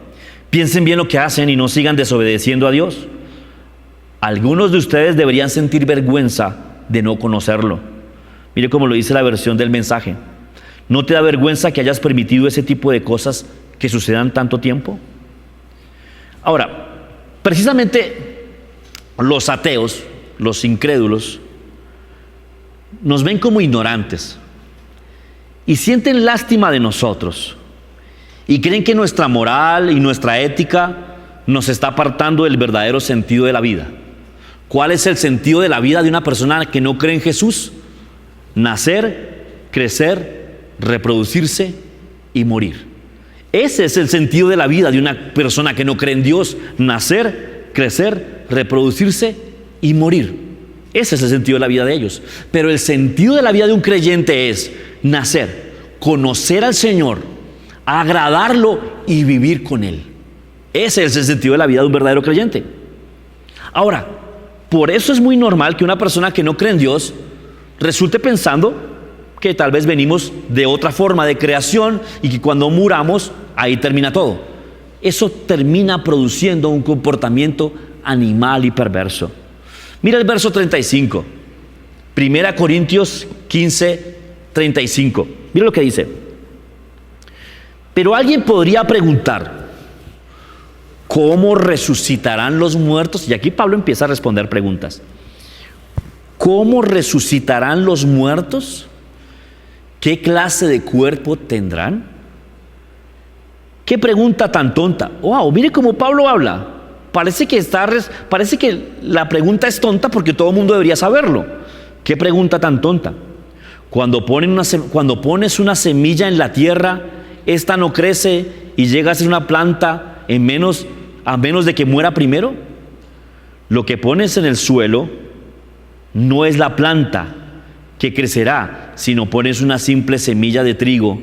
Speaker 6: Piensen bien lo que hacen y no sigan desobedeciendo a Dios. Algunos de ustedes deberían sentir vergüenza de no conocerlo. Mire cómo lo dice la versión del Mensaje. ¿No te da vergüenza que hayas permitido ese tipo de cosas que sucedan tanto tiempo? Ahora, precisamente los ateos, los incrédulos, nos ven como ignorantes y sienten lástima de nosotros y creen que nuestra moral y nuestra ética nos está apartando del verdadero sentido de la vida. ¿Cuál es el sentido de la vida de una persona que no cree en Jesús? Nacer, crecer, reproducirse y morir. Ese es el sentido de la vida de una persona que no cree en Dios. Nacer, crecer, reproducirse y morir. Ese es el sentido de la vida de ellos. Pero el sentido de la vida de un creyente es nacer, conocer al Señor, agradarlo y vivir con Él. Ese es el sentido de la vida de un verdadero creyente. Ahora, por eso es muy normal que una persona que no cree en Dios resulte pensando que tal vez venimos de otra forma de creación y que cuando muramos, ahí termina todo. Eso termina produciendo un comportamiento animal y perverso. Mira el verso 35. 1 Corintios 15, 35. Mira lo que dice. Pero alguien podría preguntar, ¿cómo resucitarán los muertos? Y aquí Pablo empieza a responder preguntas. ¿Cómo resucitarán los muertos? ¿Qué clase de cuerpo tendrán? ¿Qué pregunta tan tonta? ¡Wow! Mire cómo Pablo habla. Parece que la pregunta es tonta porque todo el mundo debería saberlo. ¿Qué pregunta tan tonta? Cuando pones una semilla en la tierra, esta no crece y llega a ser una planta a menos de que muera primero. Lo que pones en el suelo no es la planta que crecerá, sino pones una simple semilla de trigo,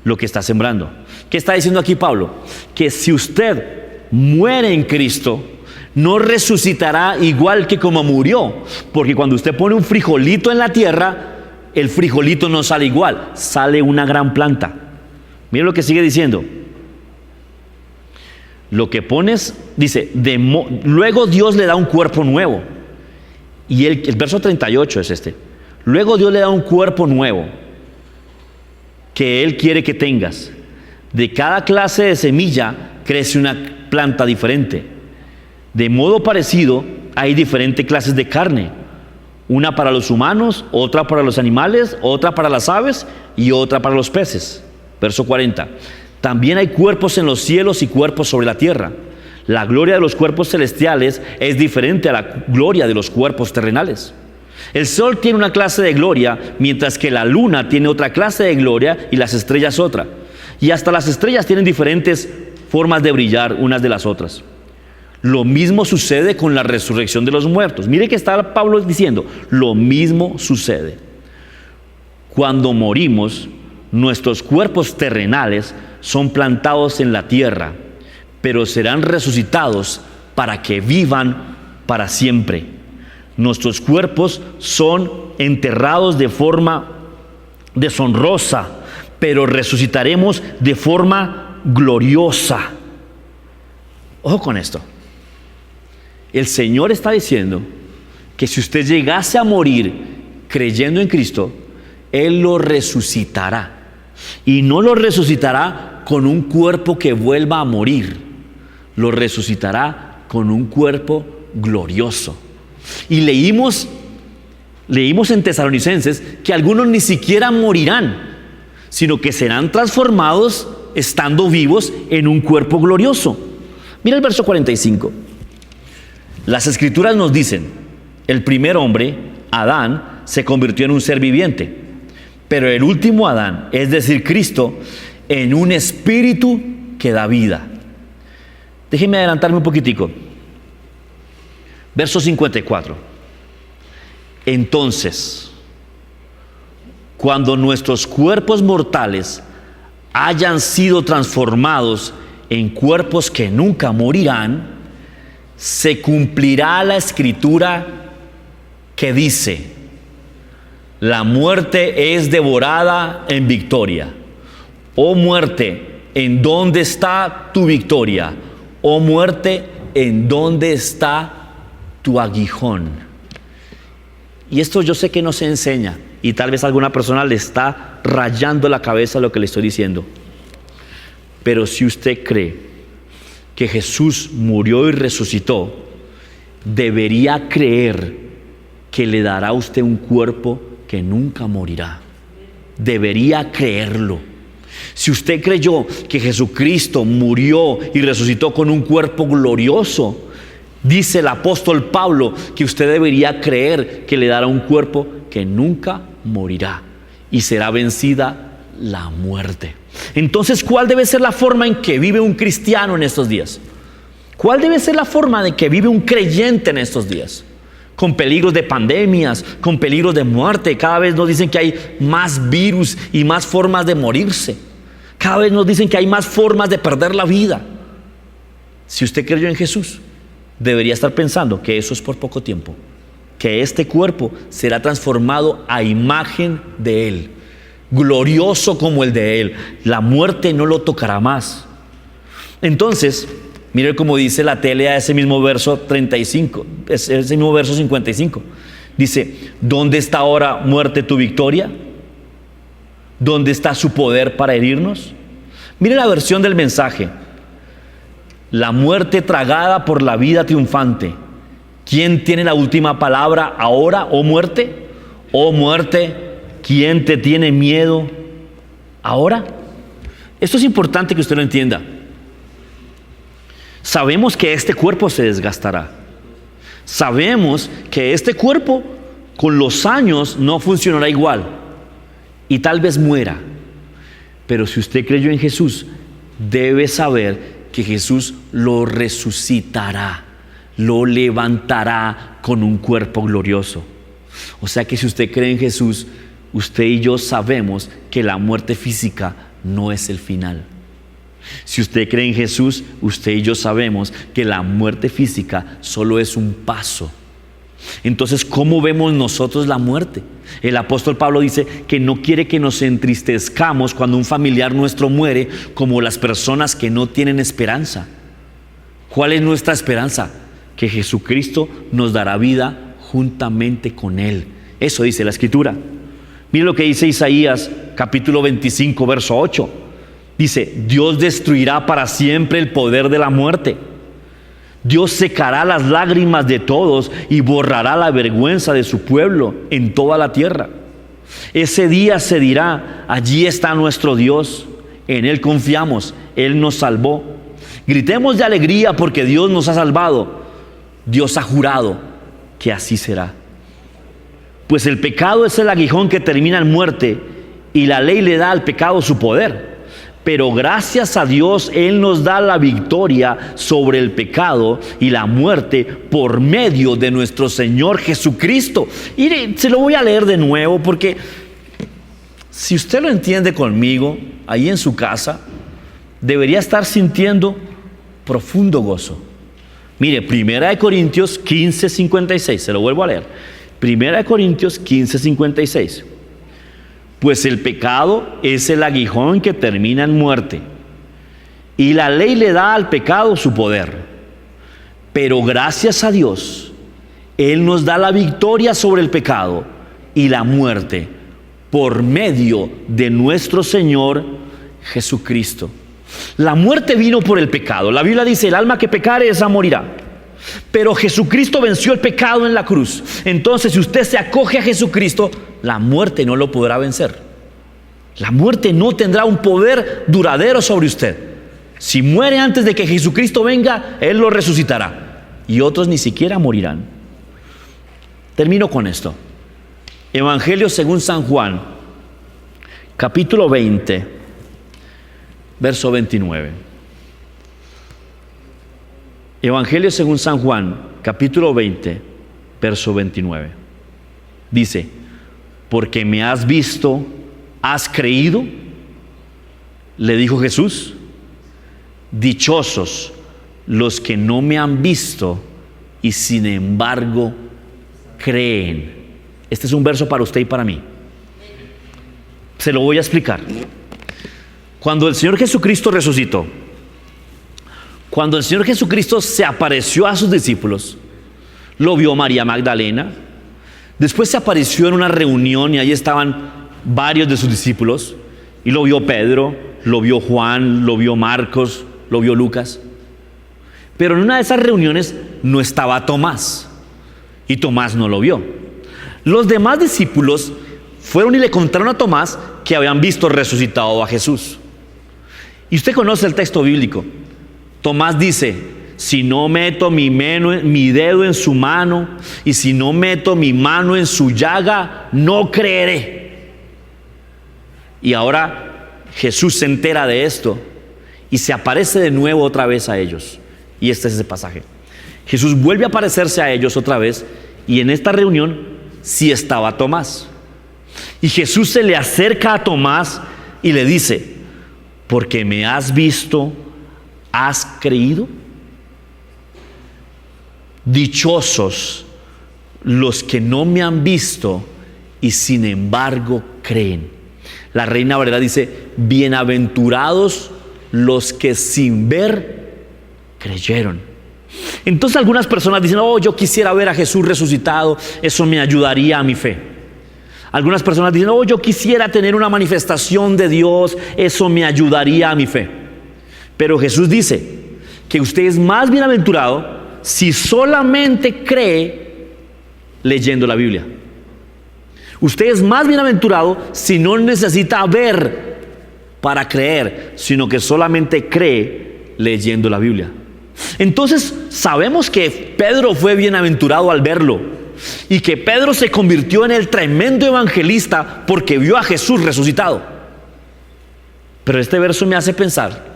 Speaker 6: lo que está sembrando. ¿Qué está diciendo aquí Pablo? Que si usted muere en Cristo, no resucitará igual que como murió, porque cuando usted pone un frijolito en la tierra, el frijolito no sale igual, sale una gran planta. Miren lo que sigue diciendo. Lo que pones, dice, luego Dios le da un cuerpo nuevo. Y el verso 38 es este. Luego Dios le da un cuerpo nuevo que Él quiere que tengas. De cada clase de semilla crece una planta diferente. De modo parecido, hay diferentes clases de carne. Una para los humanos, otra para los animales, otra para las aves y otra para los peces. Verso 40. También hay cuerpos en los cielos y cuerpos sobre la tierra. La gloria de los cuerpos celestiales es diferente a la gloria de los cuerpos terrenales. El sol tiene una clase de gloria, mientras que la luna tiene otra clase de gloria y las estrellas otra. Y hasta las estrellas tienen diferentes formas de brillar unas de las otras. Lo mismo sucede con la resurrección de los muertos. Mire que está Pablo diciendo, lo mismo sucede. Cuando morimos, nuestros cuerpos terrenales son plantados en la tierra, pero serán resucitados para que vivan para siempre. Nuestros cuerpos son enterrados de forma deshonrosa, pero resucitaremos de forma gloriosa. Ojo con esto. El Señor está diciendo que si usted llegase a morir creyendo en Cristo, Él lo resucitará. Y no lo resucitará con un cuerpo que vuelva a morir. Lo resucitará con un cuerpo glorioso. Y leímos en Tesalonicenses que algunos ni siquiera morirán, sino que serán transformados estando vivos en un cuerpo glorioso. Mira el verso 45. Las Escrituras nos dicen, el primer hombre, Adán, se convirtió en un ser viviente, pero el último Adán, es decir, Cristo, en un espíritu que da vida. Déjenme adelantarme un poquitico. Verso 54. Entonces, cuando nuestros cuerpos mortales hayan sido transformados en cuerpos que nunca morirán, se cumplirá la escritura que dice: la muerte es devorada en victoria. Oh muerte, ¿en dónde está tu victoria? Oh muerte, ¿en dónde está tu aguijón? Y esto yo sé que no se enseña, y tal vez a alguna persona le está rayando la cabeza lo que le estoy diciendo. Pero si usted cree que Jesús murió y resucitó, debería creer que le dará a usted un cuerpo que nunca morirá. Debería creerlo. Si usted creyó que Jesucristo murió y resucitó con un cuerpo glorioso, dice el apóstol Pablo que usted debería creer que le dará un cuerpo que nunca morirá y será vencida la muerte. Entonces, ¿cuál debe ser la forma en que vive un cristiano en estos días? ¿Cuál debe ser la forma de que vive un creyente en estos días? Con peligros de pandemias, con peligros de muerte. Cada vez nos dicen que hay más virus y más formas de morirse. Cada vez nos dicen que hay más formas de perder la vida. Si usted creyó en Jesús, debería estar pensando que eso es por poco tiempo, que este cuerpo será transformado a imagen de Él, glorioso como el de Él. La muerte no lo tocará más. Entonces, mire cómo dice la tele a ese mismo verso 35, ese mismo verso 55. Dice: ¿dónde está ahora, muerte, tu victoria? ¿Dónde está su poder para herirnos? Mire la versión del mensaje. La muerte tragada por la vida triunfante. ¿Quién tiene la última palabra ahora, oh muerte? Oh muerte, ¿quién te tiene miedo ahora? Esto es importante que usted lo entienda. Sabemos que este cuerpo se desgastará. Sabemos que este cuerpo con los años no funcionará igual y tal vez muera. Pero si usted creyó en Jesús, debe saber que Jesús lo resucitará, lo levantará con un cuerpo glorioso. O sea que si usted cree en Jesús, usted y yo sabemos que la muerte física no es el final. Si usted cree en Jesús, usted y yo sabemos que la muerte física solo es un paso. Entonces, ¿cómo vemos nosotros la muerte? El apóstol Pablo dice que no quiere que nos entristezcamos cuando un familiar nuestro muere, como las personas que no tienen esperanza. ¿Cuál es nuestra esperanza? Que Jesucristo nos dará vida juntamente con Él. Eso dice la Escritura. Mire lo que dice Isaías capítulo 25, verso 8. Dice: Dios destruirá para siempre el poder de la muerte. Dios secará las lágrimas de todos y borrará la vergüenza de su pueblo en toda la tierra. Ese día se dirá: allí está nuestro Dios, en Él confiamos, Él nos salvó. Gritemos de alegría porque Dios nos ha salvado. Dios ha jurado que así será. Pues el pecado es el aguijón que termina en muerte, y la ley le da al pecado su poder. Pero gracias a Dios, Él nos da la victoria sobre el pecado y la muerte por medio de nuestro Señor Jesucristo. Y se lo voy a leer de nuevo porque si usted lo entiende conmigo, ahí en su casa, debería estar sintiendo profundo gozo. Mire, 1 Corintios 15:56, se lo vuelvo a leer. 1 Corintios 15:56. Pues el pecado es el aguijón que termina en muerte, y la ley le da al pecado su poder. Pero gracias a Dios, Él nos da la victoria sobre el pecado y la muerte por medio de nuestro Señor Jesucristo. La muerte vino por el pecado. La Biblia dice: el alma que pecare, esa morirá. Pero Jesucristo venció el pecado en la cruz. Entonces, si usted se acoge a Jesucristo, la muerte no lo podrá vencer. La muerte no tendrá un poder duradero sobre usted. Si muere antes de que Jesucristo venga, Él lo resucitará, y otros ni siquiera morirán. Termino con esto. Evangelio según San Juan, capítulo 20, verso 29. Evangelio según San Juan, capítulo 20, verso 29. Dice: porque me has visto, has creído. Le dijo Jesús: dichosos los que no me han visto y sin embargo creen. Este es un verso para usted y para mí. Se lo voy a explicar. Cuando el Señor Jesucristo resucitó, cuando el Señor Jesucristo se apareció a sus discípulos, lo vio María Magdalena. Después se apareció en una reunión y ahí estaban varios de sus discípulos, y lo vio Pedro, lo vio Juan, lo vio Marcos, lo vio Lucas. Pero en una de esas reuniones no estaba Tomás, y Tomás no lo vio. Los demás discípulos fueron y le contaron a Tomás que habían visto resucitado a Jesús. Y usted conoce el texto bíblico. Tomás dice: si no meto mi dedo en su mano, y si no meto mi mano en su llaga, no creeré. Y ahora Jesús se entera de esto y se aparece de nuevo otra vez a ellos. Y este es ese pasaje. Jesús vuelve a aparecerse a ellos otra vez, y en esta reunión sí estaba Tomás. Y Jesús se le acerca a Tomás y le dice: porque me has visto, ¿has creído? Dichosos los que no me han visto y sin embargo creen. La Reina Valera dice: bienaventurados los que sin ver creyeron. Entonces algunas personas dicen: oh, yo quisiera ver a Jesús resucitado, eso me ayudaría a mi fe. Algunas personas dicen: oh, yo quisiera tener una manifestación de Dios, eso me ayudaría a mi fe. Pero Jesús dice que usted es más bienaventurado si solamente cree leyendo la Biblia. Usted es más bienaventurado si no necesita ver para creer, sino que solamente cree leyendo la Biblia. Entonces sabemos que Pedro fue bienaventurado al verlo, y que Pedro se convirtió en el tremendo evangelista porque vio a Jesús resucitado. Pero este verso me hace pensar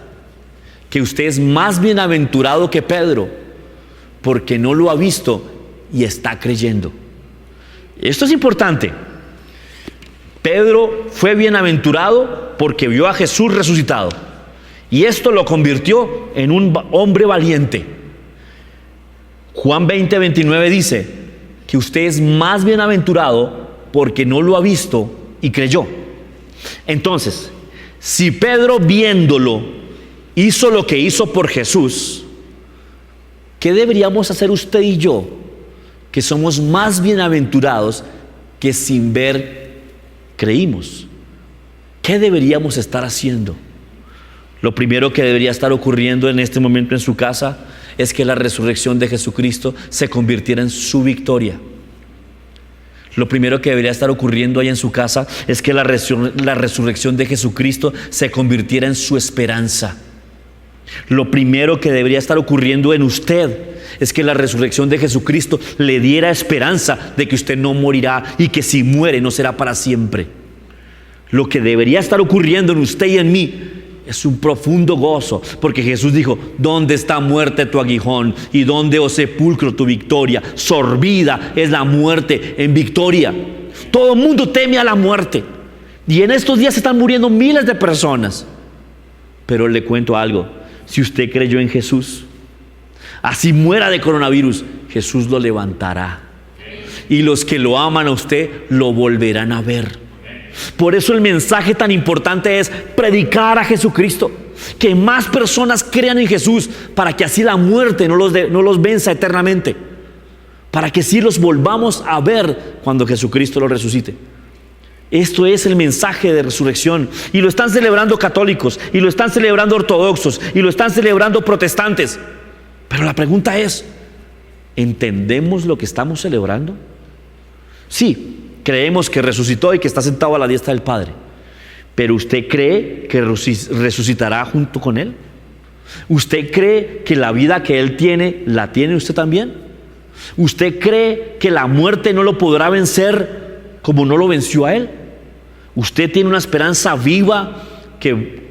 Speaker 6: que usted es más bienaventurado que Pedro, porque no lo ha visto y está creyendo. Esto es importante. Pedro fue bienaventurado porque vio a Jesús resucitado. Y esto lo convirtió en un hombre valiente. Juan 20:29 dice que usted es más bienaventurado porque no lo ha visto y creyó. Entonces, si Pedro viéndolo hizo lo que hizo por Jesús, ¿qué deberíamos hacer usted y yo, que somos más bienaventurados que sin ver creímos? ¿Qué deberíamos estar haciendo? Lo primero que debería estar ocurriendo en este momento en su casa es que la resurrección de Jesucristo se convirtiera en su victoria. Lo primero que debería estar ocurriendo ahí en su casa es que la resurrección de Jesucristo se convirtiera en su esperanza. Lo primero que debería estar ocurriendo en usted es que la resurrección de Jesucristo le diera esperanza de que usted no morirá y que si muere no será para siempre. Lo que debería estar ocurriendo en usted y en mí es un profundo gozo, porque Jesús dijo: ¿dónde está muerte tu aguijón? ¿Y dónde, oh sepulcro, tu victoria? Sorbida es la muerte en victoria. Todo el mundo teme a la muerte, y en estos días se están muriendo miles de personas. Pero le cuento algo: si usted creyó en Jesús, así muera de coronavirus, Jesús lo levantará, y los que lo aman a usted lo volverán a ver. Por eso el mensaje tan importante es predicar a Jesucristo, que más personas crean en Jesús, para que así la muerte no los venza eternamente, para que sí los volvamos a ver cuando Jesucristo los resucite. Esto es el mensaje de resurrección, y lo están celebrando católicos, y lo están celebrando ortodoxos, y lo están celebrando protestantes. Pero la pregunta es, ¿entendemos lo que estamos celebrando? Sí, creemos que resucitó y que está sentado a la diestra del Padre. ¿Pero usted cree que resucitará junto con Él? ¿Usted cree que la vida que Él tiene, la tiene usted también? ¿Usted cree que la muerte no lo podrá vencer como no lo venció a Él? ¿Usted tiene una esperanza viva que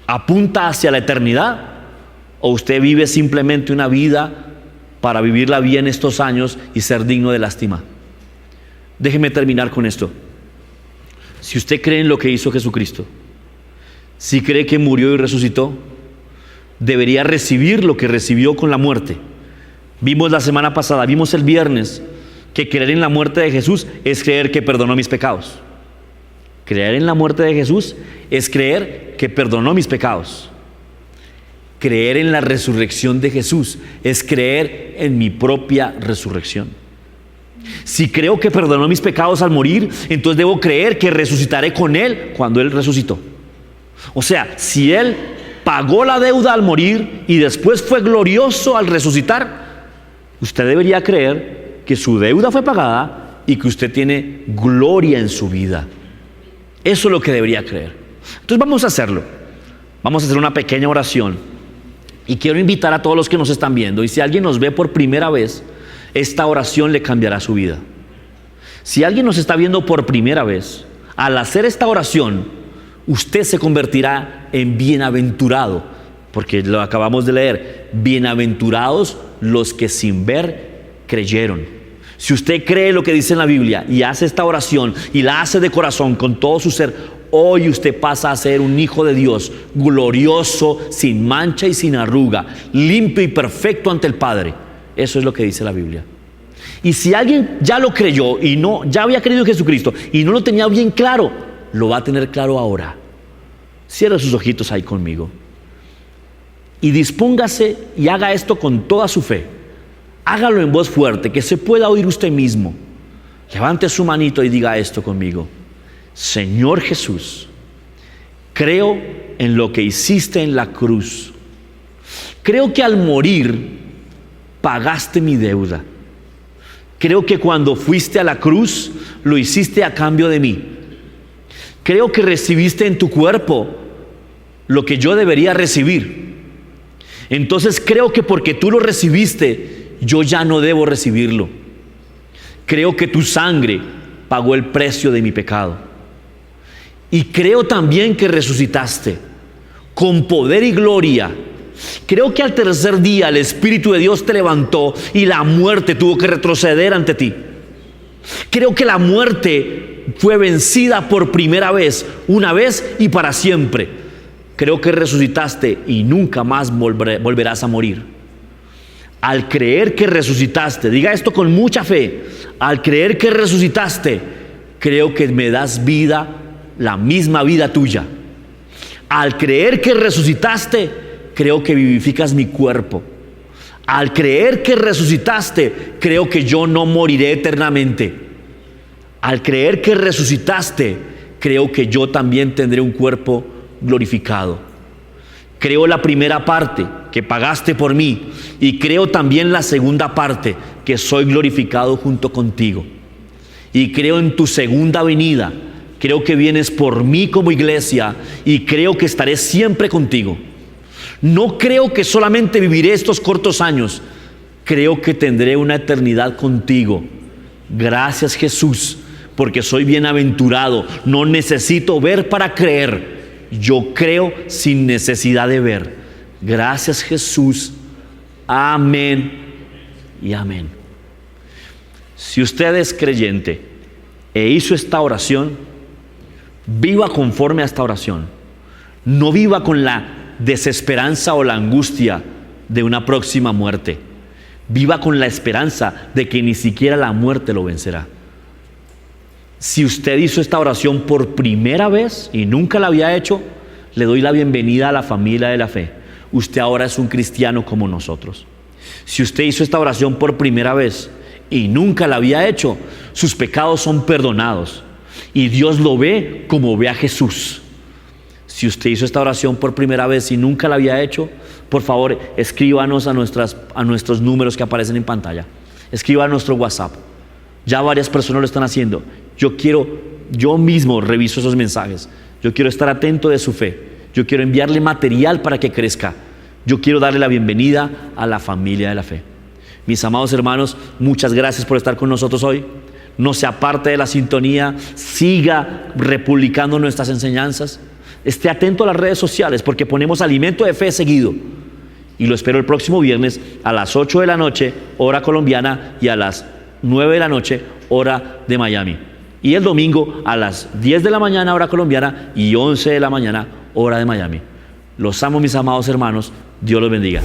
Speaker 6: apunta hacia la eternidad? ¿O usted vive simplemente una vida para vivirla bien estos años y ser digno de lástima? Déjeme terminar con esto. Si usted cree en lo que hizo Jesucristo, si cree que murió y resucitó, debería recibir lo que recibió con la muerte. Vimos la semana pasada, vimos el viernes, que creer en la muerte de Jesús es creer que perdonó mis pecados. Creer en la muerte de Jesús es creer que perdonó mis pecados. Creer en la resurrección de Jesús es creer en mi propia resurrección. Si creo que perdonó mis pecados al morir, entonces debo creer que resucitaré con Él cuando Él resucitó. O sea, si Él pagó la deuda al morir y después fue glorioso al resucitar, usted debería creer que su deuda fue pagada y que usted tiene gloria en su vida. Eso es lo que debería creer. Entonces vamos a hacerlo. Vamos a hacer una pequeña oración. Y quiero invitar a todos los que nos están viendo, y si alguien nos ve por primera vez, esta oración le cambiará su vida. Si alguien nos está viendo por primera vez, al hacer esta oración, usted se convertirá en bienaventurado, porque lo acabamos de leer: bienaventurados los que sin ver creyeron. Si usted cree lo que dice en la Biblia y hace esta oración y la hace de corazón con todo su ser, hoy usted pasa a ser un hijo de Dios, glorioso, sin mancha y sin arruga, limpio y perfecto ante el Padre. Eso es lo que dice la Biblia. Y si alguien ya lo creyó y ya había creído en Jesucristo y no lo tenía bien claro, lo va a tener claro ahora. Cierre sus ojitos ahí conmigo y dispóngase y haga esto con toda su fe. Hágalo en voz fuerte, que se pueda oír usted mismo. Levante su manito y diga esto conmigo: Señor Jesús, creo en lo que hiciste en la cruz. Creo que al morir pagaste mi deuda. Creo que cuando fuiste a la cruz lo hiciste a cambio de mí. Creo que recibiste en tu cuerpo lo que yo debería recibir. Entonces creo que porque tú lo recibiste, yo ya no debo recibirlo. Creo que tu sangre pagó el precio de mi pecado. Y creo también que resucitaste con poder y gloria Creo que al tercer día el Espíritu de Dios te levantó y la muerte tuvo que retroceder ante ti. Creo que la muerte fue vencida por primera vez, una vez y para siempre. Creo que resucitaste y nunca más volverás a morir. Al creer que resucitaste, diga esto con mucha fe, al creer que resucitaste, creo que me das vida, la misma vida tuya. Al creer que resucitaste, creo que vivificas mi cuerpo. Al creer que resucitaste, creo que yo no moriré eternamente. Al creer que resucitaste, creo que yo también tendré un cuerpo glorificado. Creo la primera parte, que pagaste por mí, y creo también la segunda parte, que soy glorificado junto contigo. Y creo en tu segunda venida. Creo que vienes por mí como iglesia y creo que estaré siempre contigo. No creo que solamente viviré estos cortos años, creo que tendré una eternidad contigo. Gracias, Jesús, porque soy bienaventurado. No necesito ver para creer. Yo creo sin necesidad de ver. Gracias, Jesús. Amén y amén. Si usted es creyente e hizo esta oración, viva conforme a esta oración. No viva con la desesperanza o la angustia de una próxima muerte. Viva con la esperanza de que ni siquiera la muerte lo vencerá. Si usted hizo esta oración por primera vez y nunca la había hecho, le doy la bienvenida a la familia de la fe. Usted ahora es un cristiano como nosotros. Si usted hizo esta oración por primera vez y nunca la había hecho, sus pecados son perdonados y Dios lo ve como ve a Jesús. Si usted hizo esta oración por primera vez y nunca la había hecho, por favor, escríbanos a nuestros números que aparecen en pantalla. Escriba a nuestro WhatsApp. Ya varias personas lo están haciendo. Yo mismo reviso esos mensajes. Yo quiero estar atento de su fe. Yo quiero enviarle material para que crezca. Yo quiero darle la bienvenida a la familia de la fe. Mis amados hermanos, muchas gracias por estar con nosotros hoy. No se aparte de la sintonía, siga republicando nuestras enseñanzas. Esté atento a las redes sociales porque ponemos alimento de fe seguido. Y lo espero el próximo viernes a las 8 de la noche, hora colombiana, y a las 9 de la noche, hora de Miami. Y el domingo a las 10 de la mañana, hora colombiana, y 11 de la mañana, hora de Miami. Los amo, mis amados hermanos. Dios los bendiga.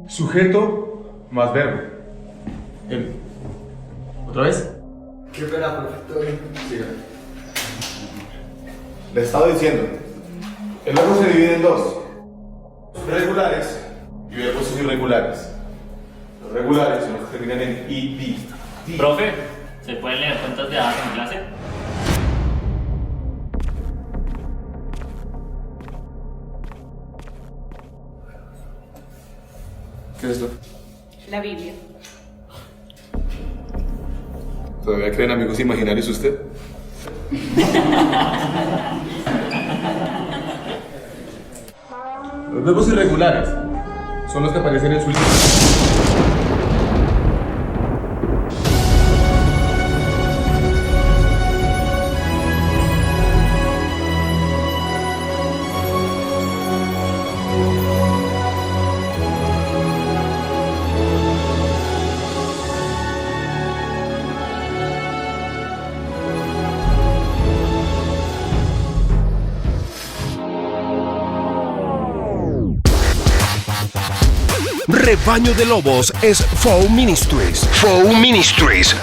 Speaker 1: Sujeto más verbo. ¿Otra vez?
Speaker 5: Qué pena, perfecto. Siga. Le estaba diciendo, el verbo se divide en dos: regulares y verbos irregulares. Los regulares son los que terminan en id.
Speaker 7: Profe, ¿se pueden leer cuentas de hadas en clase?
Speaker 5: ¿Qué es esto?
Speaker 3: La Biblia.
Speaker 5: ¿Todavía creen amigos imaginarios usted? Los verbos irregulares son los que aparecen en su libro.
Speaker 8: Rebaño de Lobos es Foe Ministries. Foe Ministries.